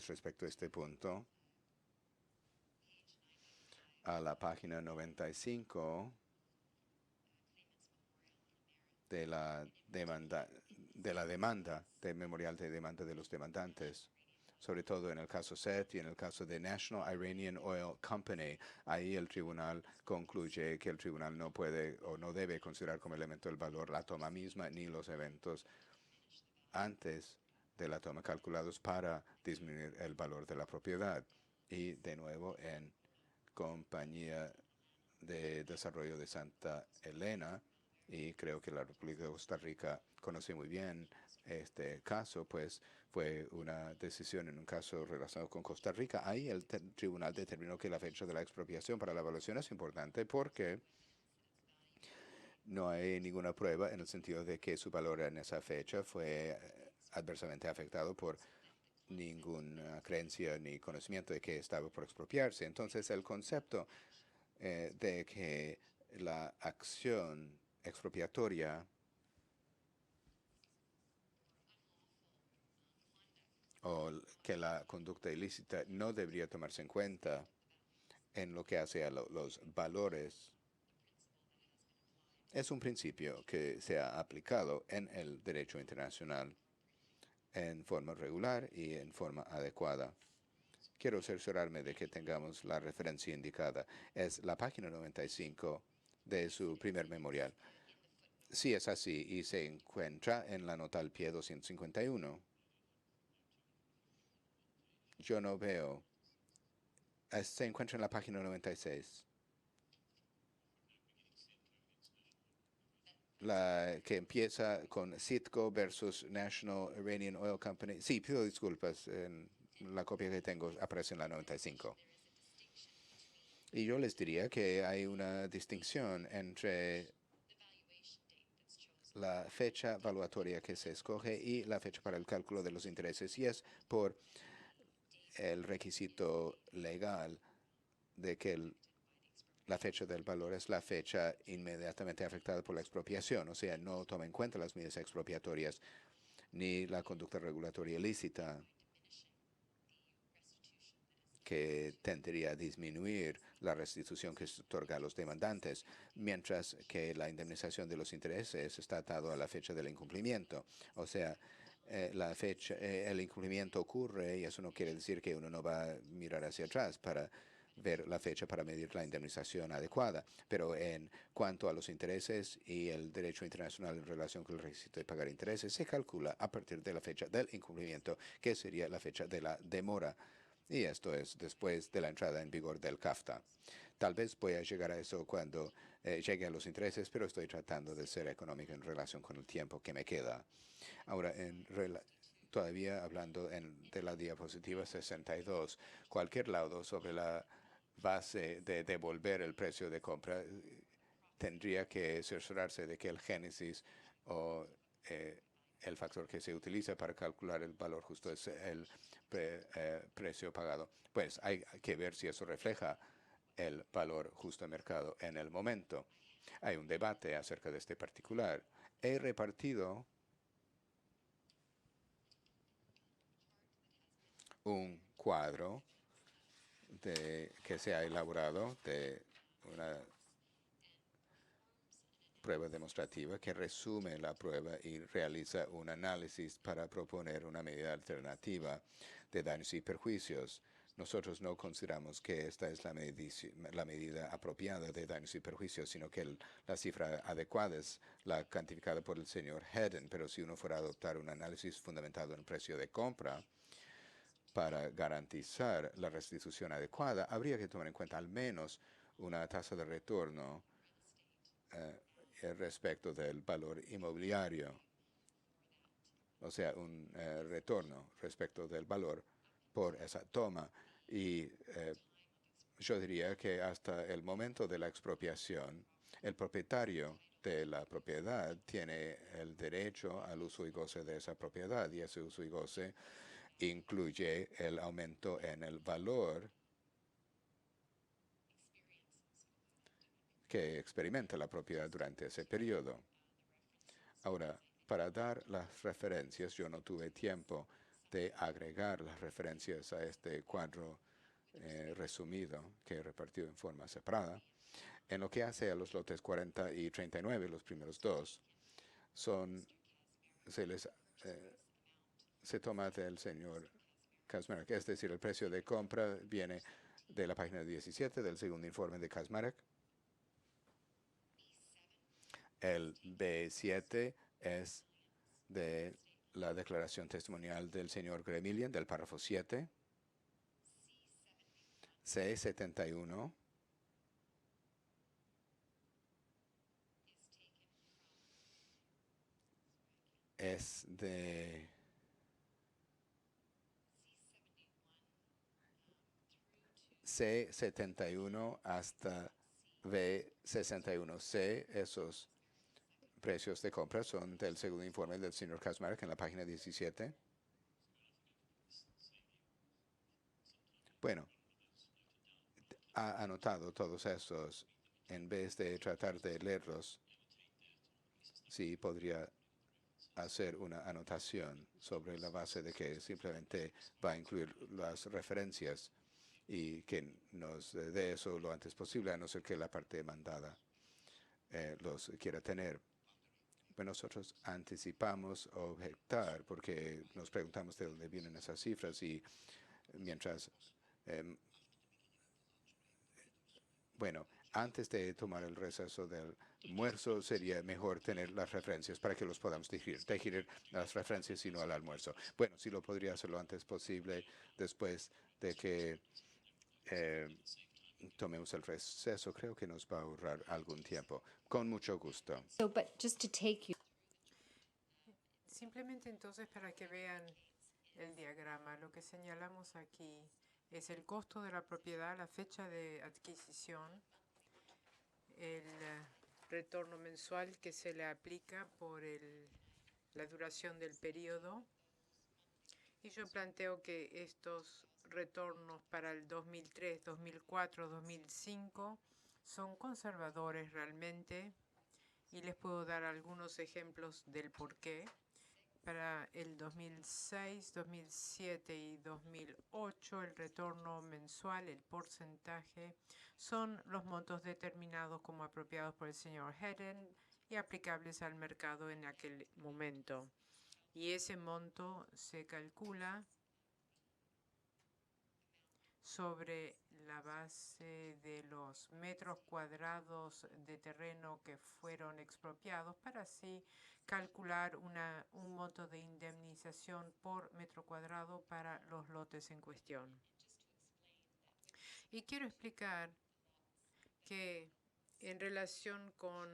respecto a este punto a la página 95 de la demanda del memorial de demanda de los demandantes, sobre todo en el caso SET y en el caso de National Iranian Oil Company. Ahí el tribunal concluye que el tribunal no puede o no debe considerar como elemento del valor la toma misma ni los eventos antes de la toma calculados para disminuir el valor de la propiedad. Y de nuevo en Compañía de Desarrollo de Santa Elena, y creo que la República de Costa Rica conoce muy bien este caso, pues fue una decisión en un caso relacionado con Costa Rica. Ahí el tribunal determinó que la fecha de la expropiación para la evaluación es importante porque no hay ninguna prueba en el sentido de que su valor en esa fecha fue adversamente afectado por ninguna creencia ni conocimiento de que estaba por expropiarse. Entonces, el concepto de que la acción expropiatoria o que la conducta ilícita no debería tomarse en cuenta en lo que hace a los valores Es un principio que se ha aplicado en el derecho internacional en forma regular y en forma adecuada. Quiero cerciorarme de que tengamos la referencia indicada. Es la página 95 de su primer memorial. Sí, es así y se encuentra en la nota al pie 251. Yo no veo. Se encuentra en la página 96. La que empieza con Citgo versus National Iranian Oil Company. Sí, pido disculpas. En la copia que tengo aparece en la 95. Y yo les diría que hay una distinción entre la fecha valuatoria que se escoge y la fecha para el cálculo de los intereses, y es por el requisito legal de que la fecha del valor es la fecha inmediatamente afectada por la expropiación, o sea, no toma en cuenta las medidas expropiatorias ni la conducta regulatoria ilícita que tendría a disminuir la restitución que se otorga a los demandantes, mientras que la indemnización de los intereses está atado a la fecha del incumplimiento. O sea, el incumplimiento ocurre y eso no quiere decir que uno no va a mirar hacia atrás para ver la fecha para medir la indemnización adecuada. Pero en cuanto a los intereses y el derecho internacional en relación con el requisito de pagar intereses, se calcula a partir de la fecha del incumplimiento, que sería la fecha de la demora. Y esto es después de la entrada en vigor del CAFTA. Tal vez voy a llegar a eso cuando llegue a los intereses, pero estoy tratando de ser económico en relación con el tiempo que me queda. Ahora, todavía hablando de la diapositiva 62, cualquier laudo sobre la base de devolver el precio de compra tendría que cerciorarse de que el génesis o el factor que se utiliza para calcular el valor justo es el precio pagado. Pues hay que ver si eso refleja el valor justo de mercado en el momento. Hay un debate acerca de este particular. He repartido un cuadro que se ha elaborado de una prueba demostrativa que resume la prueba y realiza un análisis para proponer una medida alternativa de daños y perjuicios. Nosotros no consideramos que esta es la medida apropiada de daños y perjuicios, sino que la cifra adecuada es la cuantificada por el señor Hedden. Pero si uno fuera a adoptar un análisis fundamentado en el precio de compra para garantizar la restitución adecuada, habría que tomar en cuenta al menos una tasa de retorno respecto del valor inmobiliario, o sea, un retorno respecto del valor por esa toma. Y yo diría que hasta el momento de la expropiación, el propietario de la propiedad tiene el derecho al uso y goce de esa propiedad, y ese uso y goce incluye el aumento en el valor que experimenta la propiedad durante ese periodo. Ahora, para dar las referencias, yo no tuve tiempo de agregar las referencias a este cuadro resumido que he repartido en forma separada. En lo que hace a los lotes 40 y 39, los primeros dos, se toma del señor Kaczmarek, es decir, el precio de compra viene de la página 17 del segundo informe de Kaczmarek. El B7 es de la declaración testimonial del señor Gremillion, del párrafo 7. C71 es de C71 hasta B61C. Esos precios de compra son del segundo informe del señor Kaczmarek en la página 17. Bueno, ha anotado todos esos en vez de tratar de leerlos. Sí, podría hacer una anotación sobre la base de que simplemente va a incluir las referencias y que nos dé eso lo antes posible, a no ser que la parte demandada los quiera tener. Bueno, nosotros anticipamos objetar porque nos preguntamos de dónde vienen esas cifras y mientras, bueno, antes de tomar el receso del almuerzo sería mejor tener las referencias para que los podamos digerir las referencias y no al almuerzo. Bueno, sí lo podría hacer lo antes posible después de que tomemos el receso. Creo que nos va a ahorrar algún tiempo. Con mucho gusto. So, but just to take you, Simplemente entonces para que vean el diagrama, lo que señalamos aquí es el costo de la propiedad, la fecha de adquisición, el retorno mensual que se le aplica por la duración del periodo. Y yo planteo que estos retornos para el 2003, 2004, 2005 son conservadores realmente, y les puedo dar algunos ejemplos del por qué. Para el 2006, 2007 y 2008, el retorno mensual, el porcentaje, son los montos determinados como apropiados por el señor Hedden y aplicables al mercado en aquel momento. Y ese monto se calcula sobre la base de los metros cuadrados de terreno que fueron expropiados para así calcular un monto de indemnización por metro cuadrado para los lotes en cuestión. Y quiero explicar que en relación con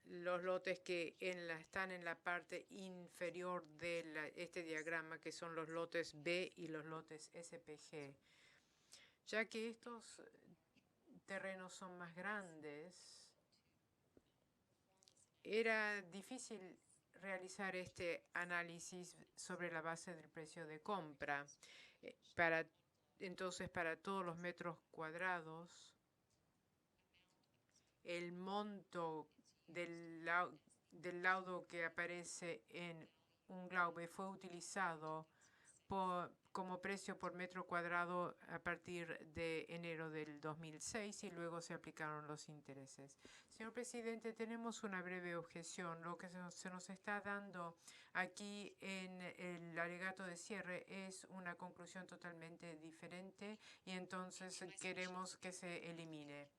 los lotes que están en la parte inferior de este diagrama, que son los lotes B y los lotes SPG, ya que estos terrenos son más grandes, era difícil realizar este análisis sobre la base del precio de compra. Entonces, para todos los metros cuadrados, el monto del laudo que aparece en un glaube fue utilizado como precio por metro cuadrado a partir de enero del 2006 y luego se aplicaron los intereses. Señor presidente, tenemos una breve objeción. Lo que se nos está dando aquí en el alegato de cierre es una conclusión totalmente diferente y entonces queremos que se elimine.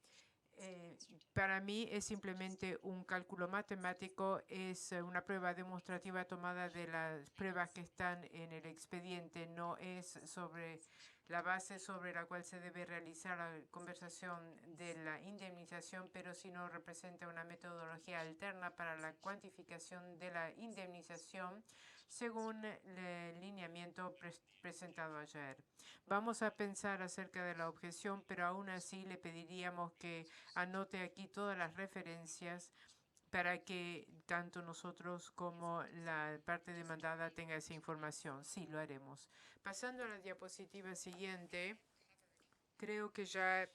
Para mí es simplemente un cálculo matemático, es una prueba demostrativa tomada de las pruebas que están en el expediente, no es sobre la base sobre la cual se debe realizar la conversación de la indemnización, pero si no representa una metodología alterna para la cuantificación de la indemnización según el lineamiento presentado ayer. Vamos a pensar acerca de la objeción, pero aún así le pediríamos que anote aquí todas las referencias para que tanto nosotros como la parte demandada tenga esa información. Sí, lo haremos. Pasando a la diapositiva siguiente, creo que ya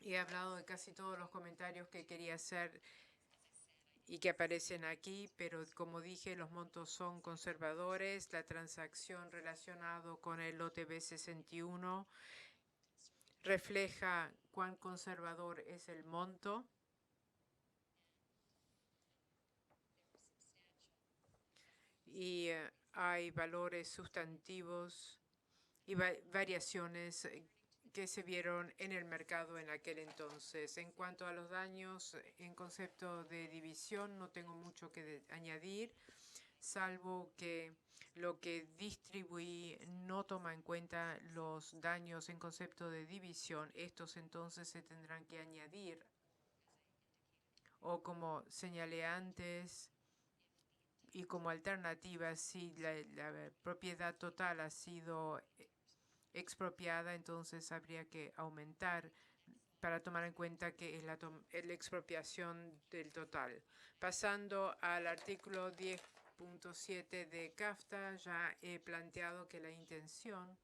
he hablado de casi todos los comentarios que quería hacer y que aparecen aquí, pero como dije, los montos son conservadores. La transacción relacionada con el lote B61 refleja cuán conservador es el monto. Y hay valores sustantivos y variaciones que se vieron en el mercado en aquel entonces. En cuanto a los daños en concepto de división, no tengo mucho que añadir, salvo que lo que distribuí no toma en cuenta los daños en concepto de división. Estos entonces se tendrán que añadir. O como señalé antes, y como alternativa, si la propiedad total ha sido expropiada, entonces habría que aumentar para tomar en cuenta que es la expropiación del total. Pasando al artículo 10.7 de CAFTA, ya he planteado que la intención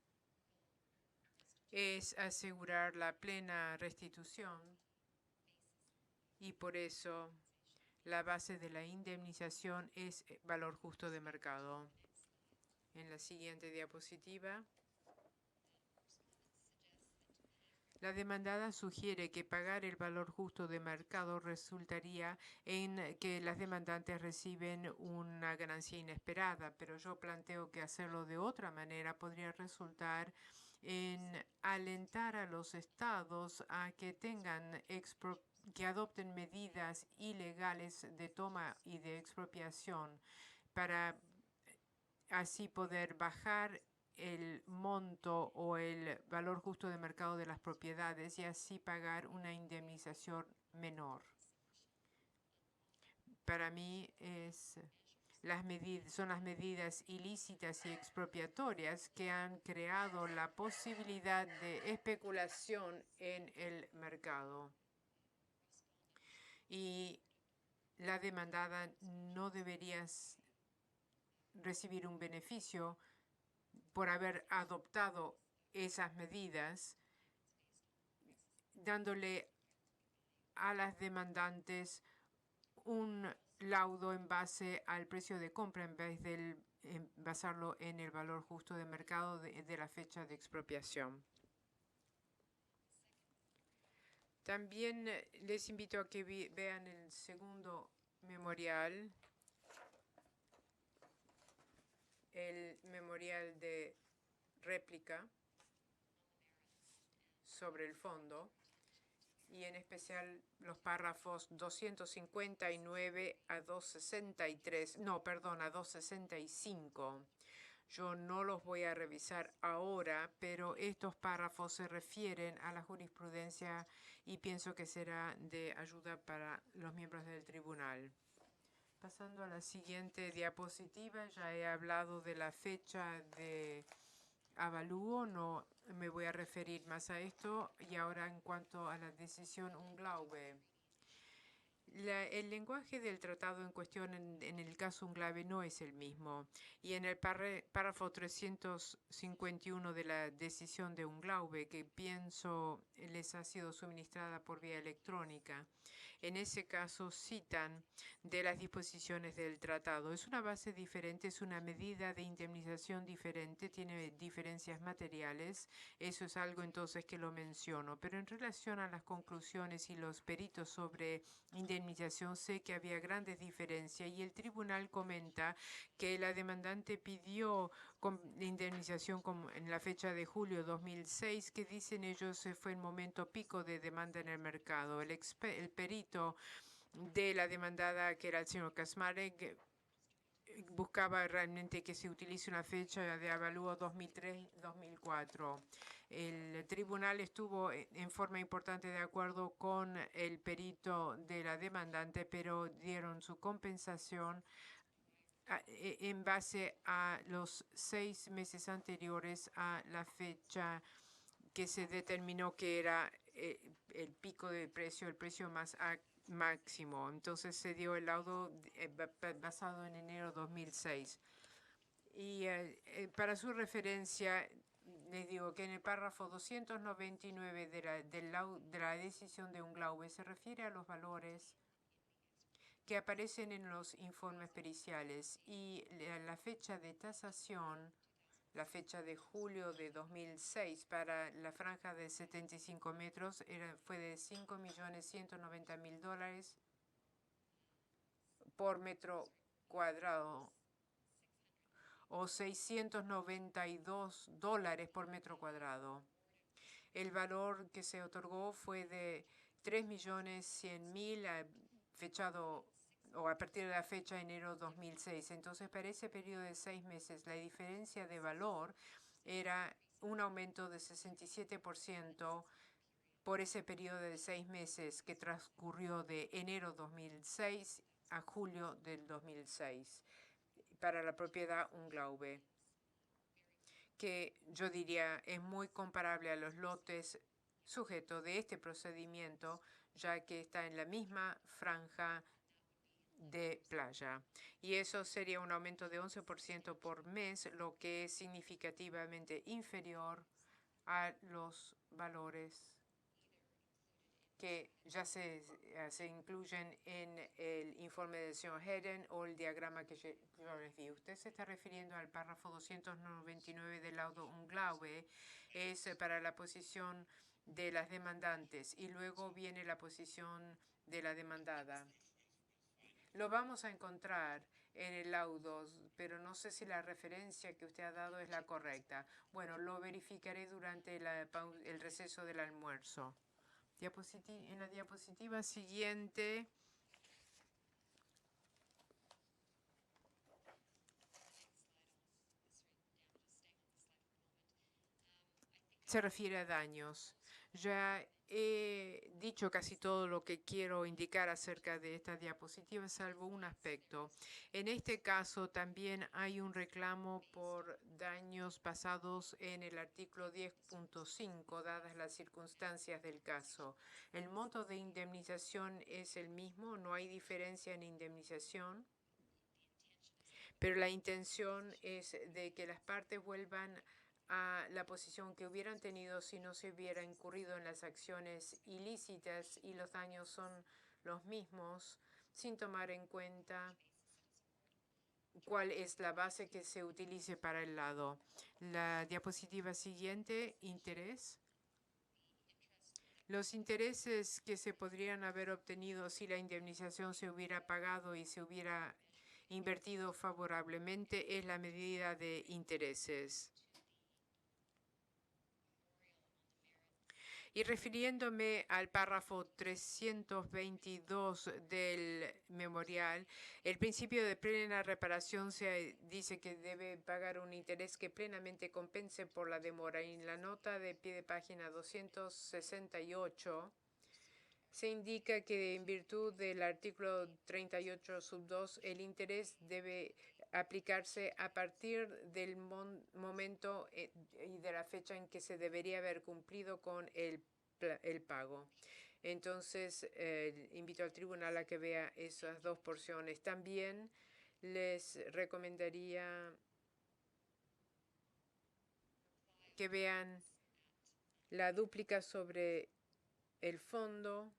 es asegurar la plena restitución y por eso la base de la indemnización es valor justo de mercado. En la siguiente diapositiva, La demandada sugiere que pagar el valor justo de mercado resultaría en que las demandantes reciben una ganancia inesperada, pero yo planteo que hacerlo de otra manera podría resultar en alentar a los estados a que que adopten medidas ilegales de toma y de expropiación para así poder bajar el monto o el valor justo de mercado de las propiedades y así pagar una indemnización menor. Para mí son las medidas ilícitas y expropiatorias que han creado la posibilidad de especulación en el mercado. Y la demandada no debería recibir un beneficio por haber adoptado esas medidas, dándole a las demandantes un laudo en base al precio de compra en vez de basarlo en el valor justo de mercado de la fecha de expropiación. También les invito a que vean el segundo memorial, el memorial de réplica sobre el fondo, y en especial los párrafos 259 a 263, no, perdón, a 265. Yo no los voy a revisar ahora, pero estos párrafos se refieren a la jurisprudencia y pienso que será de ayuda para los miembros del tribunal. Pasando a la siguiente diapositiva, ya he hablado de la fecha de avalúo, no me voy a referir más a esto. Y ahora en cuanto a la decisión Unglaube. El lenguaje del tratado en cuestión en el caso Unglaube no es el mismo. Y en el párrafo 351 de la decisión de Unglaube, que pienso les ha sido suministrada por vía electrónica, en ese caso citan de las disposiciones del tratado. Es una base diferente, es una medida de indemnización diferente, tiene diferencias materiales. Eso es algo entonces que lo menciono. Pero en relación a las conclusiones y los peritos sobre indemnización, sé que había grandes diferencias y el tribunal comenta que la demandante pidió indemnización en la fecha de julio 2006, que dicen ellos fue el momento pico de demanda en el mercado. El perito de la demandada, que era el señor Kaczmarek, buscaba realmente que se utilice una fecha de avalúo 2003-2004. El tribunal estuvo en forma importante de acuerdo con el perito de la demandante, pero dieron su compensación en base a los 6 meses anteriores a la fecha que se determinó que era el pico de precio, el precio más máximo. Entonces se dio el laudo basado en enero 2006. Y para su referencia, les digo que en el párrafo 299 de la decisión de Unglaube se refiere a los valores que aparecen en los informes periciales y la fecha de tasación, la fecha de julio de 2006 para la franja de 75 metros fue de $5.190.000 por metro cuadrado o $692 por metro cuadrado. El valor que se otorgó fue de $3.100.000 fechado o a partir de la fecha de enero 2006. Entonces, para ese periodo de 6 meses, la diferencia de valor era un aumento de 67% por ese periodo de 6 meses que transcurrió de enero 2006 a julio del 2006 para la propiedad Unglaube, que yo diría es muy comparable a los lotes sujetos de este procedimiento, ya que está en la misma franja de playa. Y eso sería un aumento de 11% por mes, lo que es significativamente inferior a los valores que ya se incluyen en el informe del señor Hedden o el diagrama que yo les di. Usted se está refiriendo al párrafo 299 del laudo Unglaube, es para la posición de las demandantes y luego viene la posición de la demandada. Lo vamos a encontrar en el laudo, pero no sé si la referencia que usted ha dado es la correcta. Bueno, lo verificaré durante el receso del almuerzo. En la diapositiva siguiente se refiere a daños. Ya he dicho casi todo lo que quiero indicar acerca de esta diapositiva, salvo un aspecto. En este caso también hay un reclamo por daños basados en el artículo 10.5, dadas las circunstancias del caso. El monto de indemnización es el mismo, no hay diferencia en indemnización, pero la intención es de que las partes vuelvan a la posición que hubieran tenido si no se hubiera incurrido en las acciones ilícitas, y los daños son los mismos, sin tomar en cuenta cuál es la base que se utilice para el lado. La diapositiva siguiente, interés. Los intereses que se podrían haber obtenido si la indemnización se hubiera pagado y se hubiera invertido favorablemente es la medida de intereses. Y refiriéndome al párrafo 322 del memorial, el principio de plena reparación se dice que debe pagar un interés que plenamente compense por la demora. Y en la nota de pie de página 268 se indica que en virtud del artículo 38 sub 2, el interés debe aplicarse a partir del momento y de la fecha en que se debería haber cumplido con el pago. Entonces, invito al tribunal a que vea esas dos porciones. También les recomendaría que vean la dúplica sobre el fondo,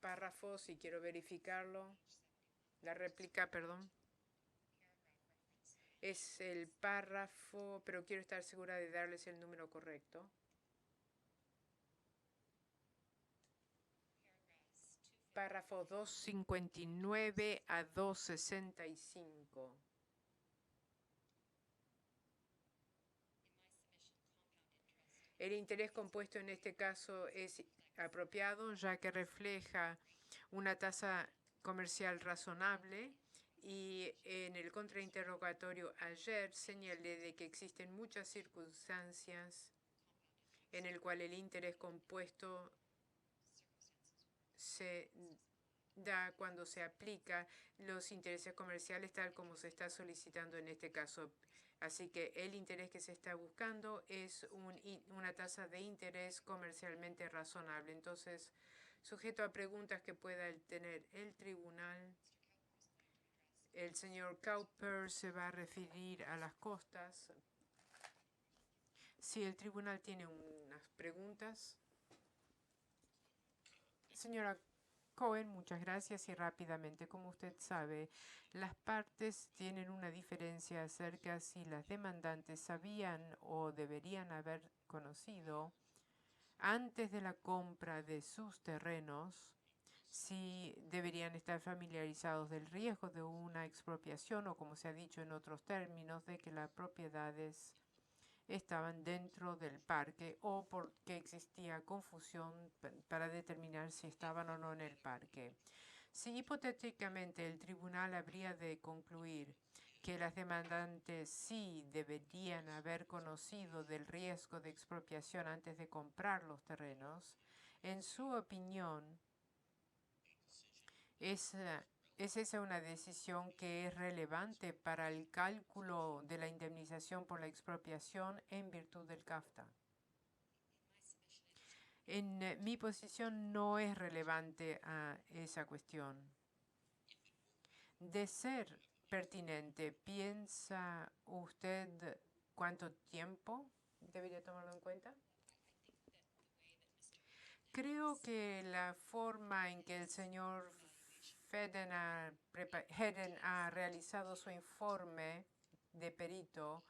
párrafo, si quiero verificarlo. La réplica, perdón. Es el párrafo, pero quiero estar segura de darles el número correcto. Párrafo 259 a 265. El interés compuesto en este caso es apropiado, ya que refleja una tasa comercial razonable, y en el contrainterrogatorio ayer señalé de que existen muchas circunstancias en el cual el interés compuesto se da cuando se aplica los intereses comerciales tal como se está solicitando en este caso. Así que el interés que se está buscando es una tasa de interés comercialmente razonable. Entonces, sujeto a preguntas que pueda tener el tribunal, el señor Cowper se va a referir a las costas. Si el tribunal tiene unas preguntas. Señora Cohen, muchas gracias, y rápidamente, como usted sabe, las partes tienen una diferencia acerca si las demandantes sabían o deberían haber conocido antes de la compra de sus terrenos, si deberían estar familiarizados del riesgo de una expropiación o, como se ha dicho en otros términos, de que las propiedades estaban dentro del parque, o porque existía confusión para determinar si estaban o no en el parque. Si hipotéticamente el tribunal habría de concluir que las demandantes sí deberían haber conocido del riesgo de expropiación antes de comprar los terrenos, en su opinión, ¿es esa una decisión que es relevante para el cálculo de la indemnización por la expropiación en virtud del CAFTA? En mi posición no es relevante a esa cuestión. De ser pertinente, ¿piensa usted cuánto tiempo debería tomarlo en cuenta? Creo que la forma en que el señor Hedden ha realizado su informe de perito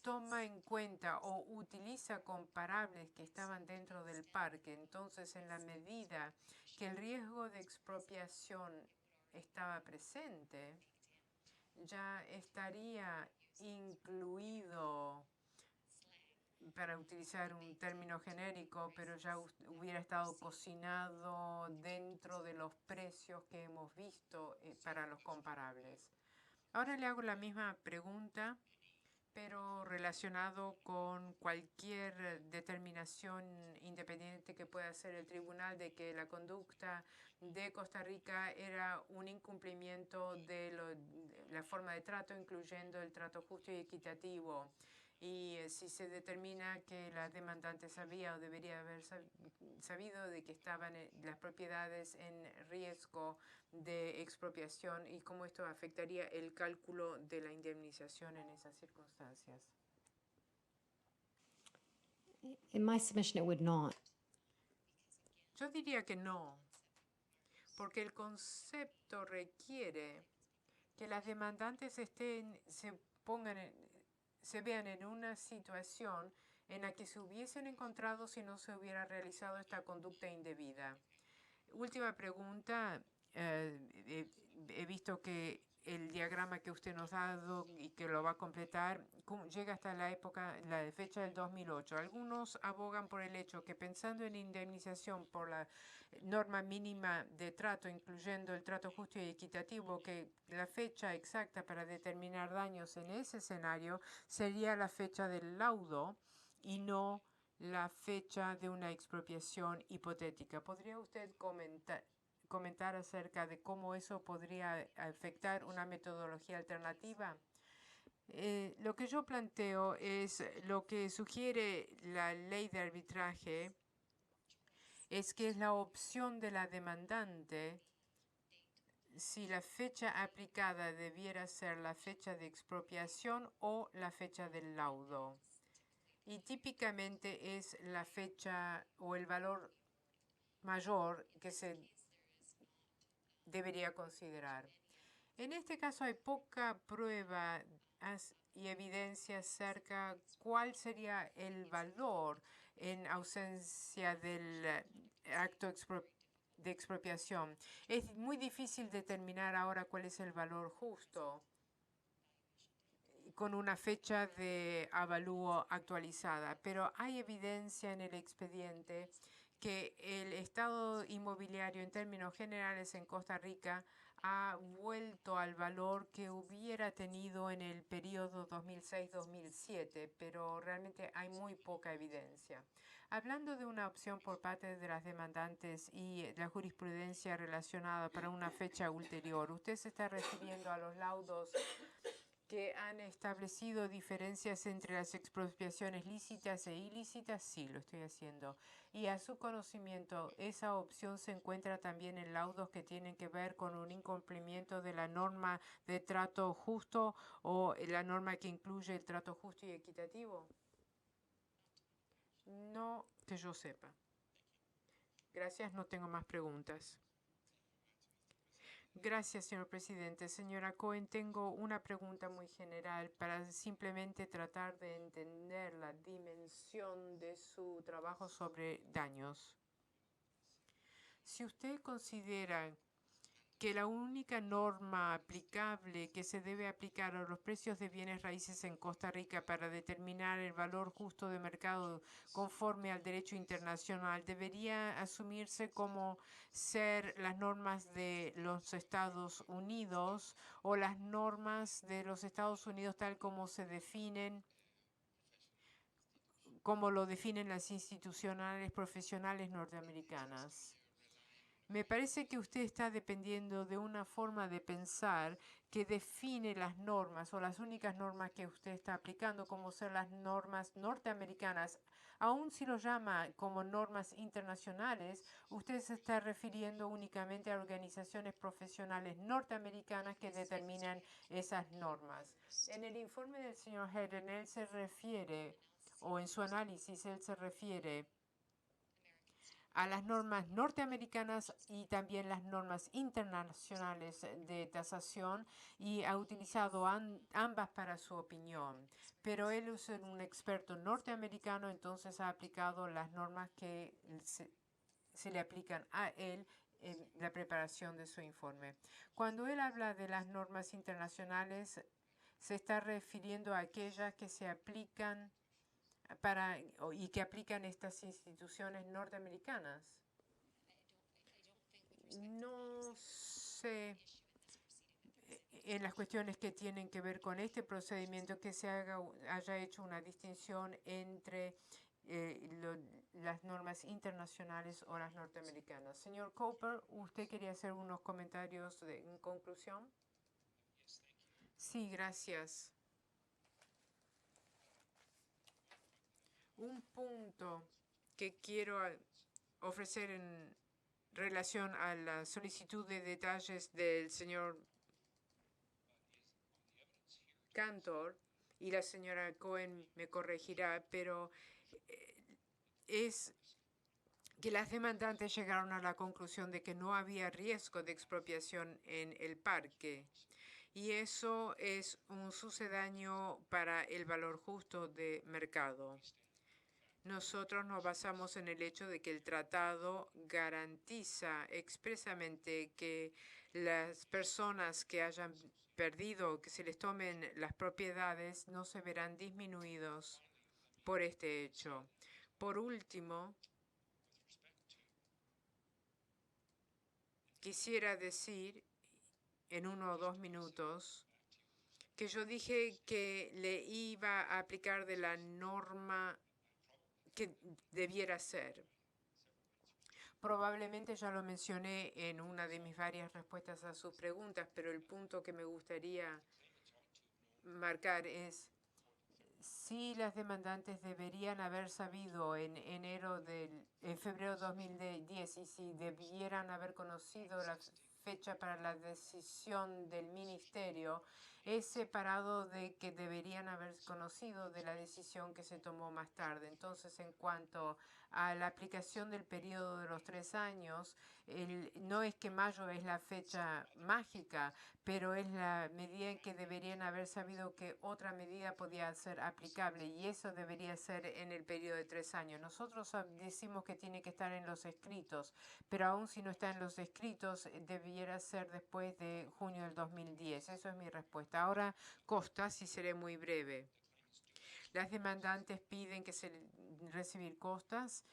toma en cuenta o utiliza comparables que estaban dentro del parque. Entonces, en la medida que el riesgo de expropiación estaba presente, ya estaría incluido, para utilizar un término genérico, pero ya hubiera estado cocinado dentro de los precios que hemos visto para los comparables. Ahora le hago la misma pregunta, pero relacionado con cualquier determinación independiente que pueda hacer el tribunal de que la conducta de Costa Rica era un incumplimiento de la forma de trato, incluyendo el trato justo y equitativo. Y si se determina que la demandante sabía o debería haber sabido de que estaban las propiedades en riesgo de expropiación y cómo esto afectaría el cálculo de la indemnización en esas circunstancias. In my submission, it would not. Yo diría que no, porque el concepto requiere que las demandantes se vean en una situación en la que se hubiesen encontrado si no se hubiera realizado esta conducta indebida. Última pregunta. He visto que el diagrama que usted nos ha dado y que lo va a completar llega hasta la fecha del 2008. Algunos abogan por el hecho que, pensando en indemnización por la norma mínima de trato, incluyendo el trato justo y equitativo, que la fecha exacta para determinar daños en ese escenario sería la fecha del laudo y no la fecha de una expropiación hipotética. ¿Podría usted comentar acerca de cómo eso podría afectar una metodología alternativa? Lo que yo planteo es lo que sugiere la ley de arbitraje, es que es la opción de la demandante si la fecha aplicada debiera ser la fecha de expropiación o la fecha del laudo. Y típicamente es la fecha o el valor mayor que se debería considerar. En este caso hay poca prueba y evidencia acerca cuál sería el valor en ausencia del acto de expropiación. Es muy difícil determinar ahora cuál es el valor justo con una fecha de avalúo actualizada, pero hay evidencia en el expediente que el estado inmobiliario en términos generales en Costa Rica ha vuelto al valor que hubiera tenido en el periodo 2006-2007, pero realmente hay muy poca evidencia. Hablando de una opción por parte de las demandantes y la jurisprudencia relacionada para una fecha ulterior, ¿usted se está refiriendo a los laudos que han establecido diferencias entre las expropiaciones lícitas e ilícitas? Sí, lo estoy haciendo. Y a su conocimiento, ¿esa opción se encuentra también en laudos que tienen que ver con un incumplimiento de la norma de trato justo o la norma que incluye el trato justo y equitativo? No que yo sepa. Gracias, no tengo más preguntas. Gracias, señor presidente. Señora Cohen, tengo una pregunta muy general para simplemente tratar de entender la dimensión de su trabajo sobre daños. Si usted considera que la única norma aplicable que se debe aplicar a los precios de bienes raíces en Costa Rica para determinar el valor justo de mercado conforme al derecho internacional debería asumirse como ser las normas de los Estados Unidos o las normas de los Estados Unidos tal como se definen, como lo definen las institucionales profesionales norteamericanas. Me parece que usted está dependiendo de una forma de pensar que define las normas o las únicas normas que usted está aplicando como ser las normas norteamericanas. Aun si lo llama como normas internacionales, usted se está refiriendo únicamente a organizaciones profesionales norteamericanas que determinan esas normas. En el informe del señor Hedden, él se refiere, o en su análisis, él se refiere a las normas norteamericanas y también las normas internacionales de tasación y ha utilizado ambas para su opinión. Pero él es un experto norteamericano, entonces ha aplicado las normas que se le aplican a él en la preparación de su informe. Cuando él habla de las normas internacionales, se está refiriendo a aquellas que se aplican y que aplican estas instituciones norteamericanas. No sé en las cuestiones que tienen que ver con este procedimiento que se haya hecho una distinción entre las normas internacionales o las norteamericanas. Señor Cooper, ¿usted quería hacer unos comentarios en conclusión? Sí, gracias. Un punto que quiero ofrecer en relación a la solicitud de detalles del señor Cantor, y la señora Cohen me corregirá, pero es que las demandantes llegaron a la conclusión de que no había riesgo de expropiación en el parque. Y eso es un sucedáneo para el valor justo de mercado. Nosotros nos basamos en el hecho de que el tratado garantiza expresamente que las personas que hayan perdido, que se les tomen las propiedades, no se verán disminuidos por este hecho. Por último, quisiera decir en 1 o 2 minutos que yo dije que le iba a aplicar de la norma que debiera ser. Probablemente ya lo mencioné en una de mis varias respuestas a sus preguntas, pero el punto que me gustaría marcar es si las demandantes deberían haber sabido en febrero de 2010 y si debieran haber conocido la fecha para la decisión del ministerio, es separado de que deberían haber conocido de la decisión que se tomó más tarde. Entonces, en cuanto a la aplicación del periodo de los 3 años, no es que mayo es la fecha mágica, pero es la medida en que deberían haber sabido que otra medida podía ser aplicable y eso debería ser en el periodo de 3 años. Nosotros decimos que tiene que estar en los escritos, pero aún si no está en los escritos, debiera ser después de junio del 2010. Eso es mi respuesta. Ahora, costas, y seré muy breve. Las demandantes piden que recibir costas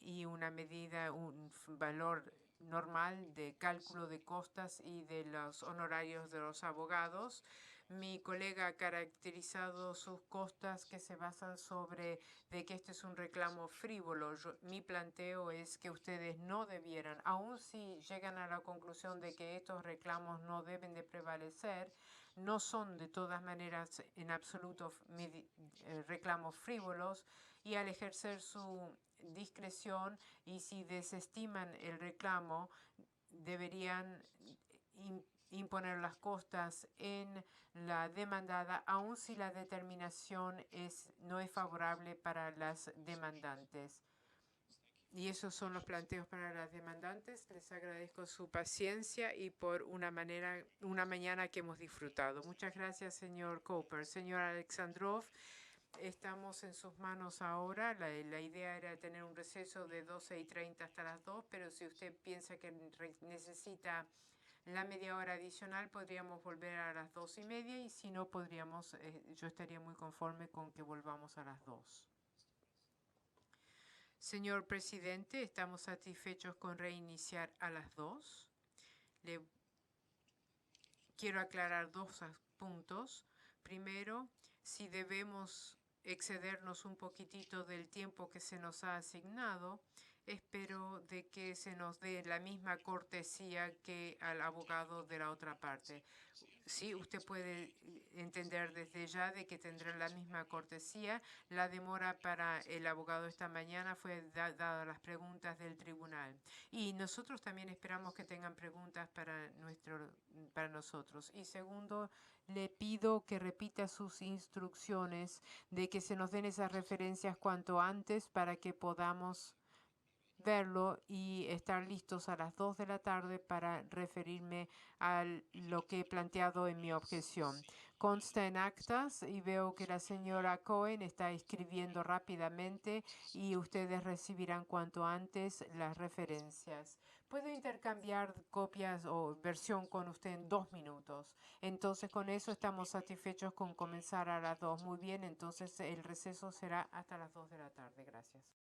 y una medida, un valor normal de cálculo de costas y de los honorarios de los abogados. Mi colega ha caracterizado sus costas que se basan sobre de que este es un reclamo frívolo. Mi planteo es que ustedes no debieran, aun si llegan a la conclusión de que estos reclamos no deben de prevalecer, no son de todas maneras en absoluto reclamos frívolos y al ejercer su discreción y si desestiman el reclamo, deberían imponer las costas en la demandada, aun si la determinación no es favorable para las demandantes. Y esos son los planteos para las demandantes. Les agradezco su paciencia y por una mañana que hemos disfrutado. Muchas gracias, señor Cooper. Señor Alexandrov, estamos en sus manos ahora. La idea era tener un receso de 12:30 hasta las 2, pero si usted piensa que necesita la media hora adicional, podríamos volver a las 2:30 y si no, yo estaría muy conforme con que volvamos a las 2. Señor presidente, estamos satisfechos con reiniciar a las 2. Quiero aclarar 2 puntos. Primero, si debemos excedernos un poquitito del tiempo que se nos ha asignado, espero de que se nos dé la misma cortesía que al abogado de la otra parte. Sí, usted puede entender desde ya de que tendrá la misma cortesía. La demora para el abogado esta mañana fue dada las preguntas del tribunal. Y nosotros también esperamos que tengan preguntas para nosotros. Y segundo, le pido que repita sus instrucciones de que se nos den esas referencias cuanto antes para que podamos verlo y estar listos a las 2 de la tarde para referirme a lo que he planteado en mi objeción. Consta en actas y veo que la señora Cohen está escribiendo rápidamente y ustedes recibirán cuanto antes las referencias. Puedo intercambiar copias o versión con usted en 2 minutos. Entonces, con eso estamos satisfechos con comenzar a las 2. Muy bien, entonces el receso será hasta las 2 de la tarde. Gracias.